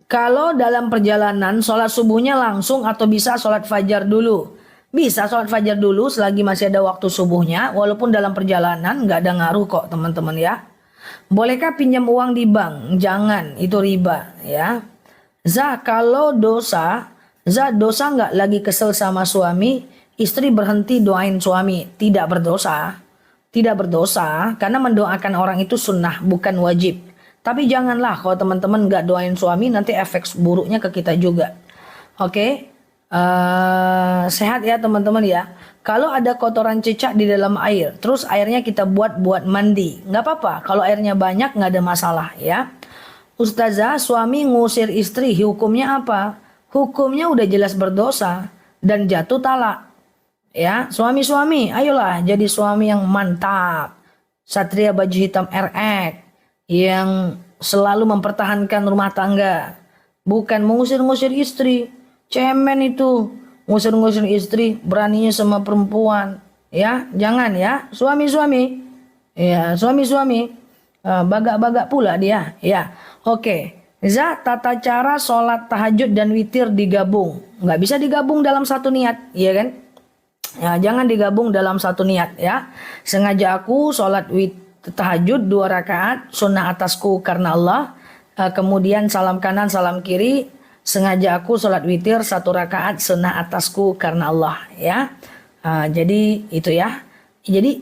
Kalau dalam perjalanan sholat subuhnya langsung atau bisa sholat fajar dulu? Bisa sholat fajar dulu selagi masih ada waktu subuhnya, walaupun dalam perjalanan nggak ada ngaruh kok teman-teman ya. Bolehkah pinjam uang di bank? Jangan, itu riba ya. Kalau dosa nggak lagi kesel sama suami, istri berhenti doain suami, tidak berdosa. Tidak berdosa, karena mendoakan orang itu sunnah, bukan wajib. Tapi janganlah kalau teman-teman nggak doain suami, nanti efek buruknya ke kita juga. Oke, sehat ya teman-teman ya. Kalau ada kotoran cicak di dalam air, terus airnya kita buat mandi, nggak apa-apa. Kalau airnya banyak nggak ada masalah ya. Ustazah, suami ngusir istri, hukumnya apa? Hukumnya udah jelas berdosa dan jatuh talak. Ya, suami-suami, ayolah jadi suami yang mantap. Satria baju hitam RX yang selalu mempertahankan rumah tangga. Bukan mengusir-ngusir istri. Cemen itu. Ngusir-ngusir istri, beraninya sama perempuan. Ya, jangan ya. Suami-suami. Ya, suami-suami. Bagak-bagak pula dia. Ya, oke. Tata cara sholat tahajud dan witir digabung. Nggak bisa digabung dalam satu niat, ya kan? Ya, jangan digabung dalam satu niat ya. Sengaja aku sholat tahajud 2 rakaat sunnah atasku karena Allah. Kemudian salam kanan salam kiri. Sengaja aku sholat witir 1 rakaat sunnah atasku karena Allah ya. Jadi itu ya. Jadi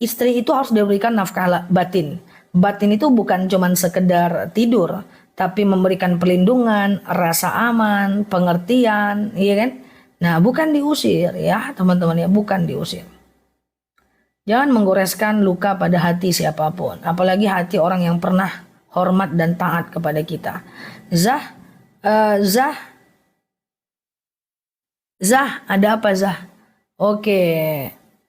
istri itu harus diberikan nafkah batin. Batin itu bukan cuman sekedar tidur, tapi memberikan perlindungan, rasa aman, pengertian, iya kan? Nah, bukan diusir ya, teman-teman ya, bukan diusir. Jangan menggoreskan luka pada hati siapapun, apalagi hati orang yang pernah hormat dan taat kepada kita. Zah, ada apa Zah? Oke,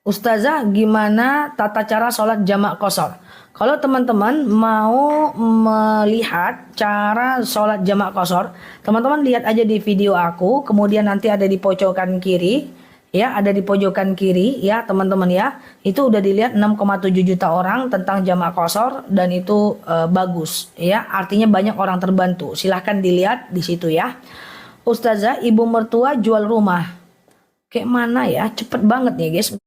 Ustazah, gimana tata cara sholat jamak qashar? Kalau teman-teman mau melihat cara sholat jamak qashar, teman-teman lihat aja di video aku, kemudian nanti ada di pojokan kiri, ya, ada di pojokan kiri, ya teman-teman ya, itu udah dilihat 6,7 juta orang tentang jamak qashar dan itu bagus, ya, artinya banyak orang terbantu. Silahkan dilihat di situ ya. Ustazah, ibu mertua jual rumah, kayak mana ya? Cepet banget nih guys.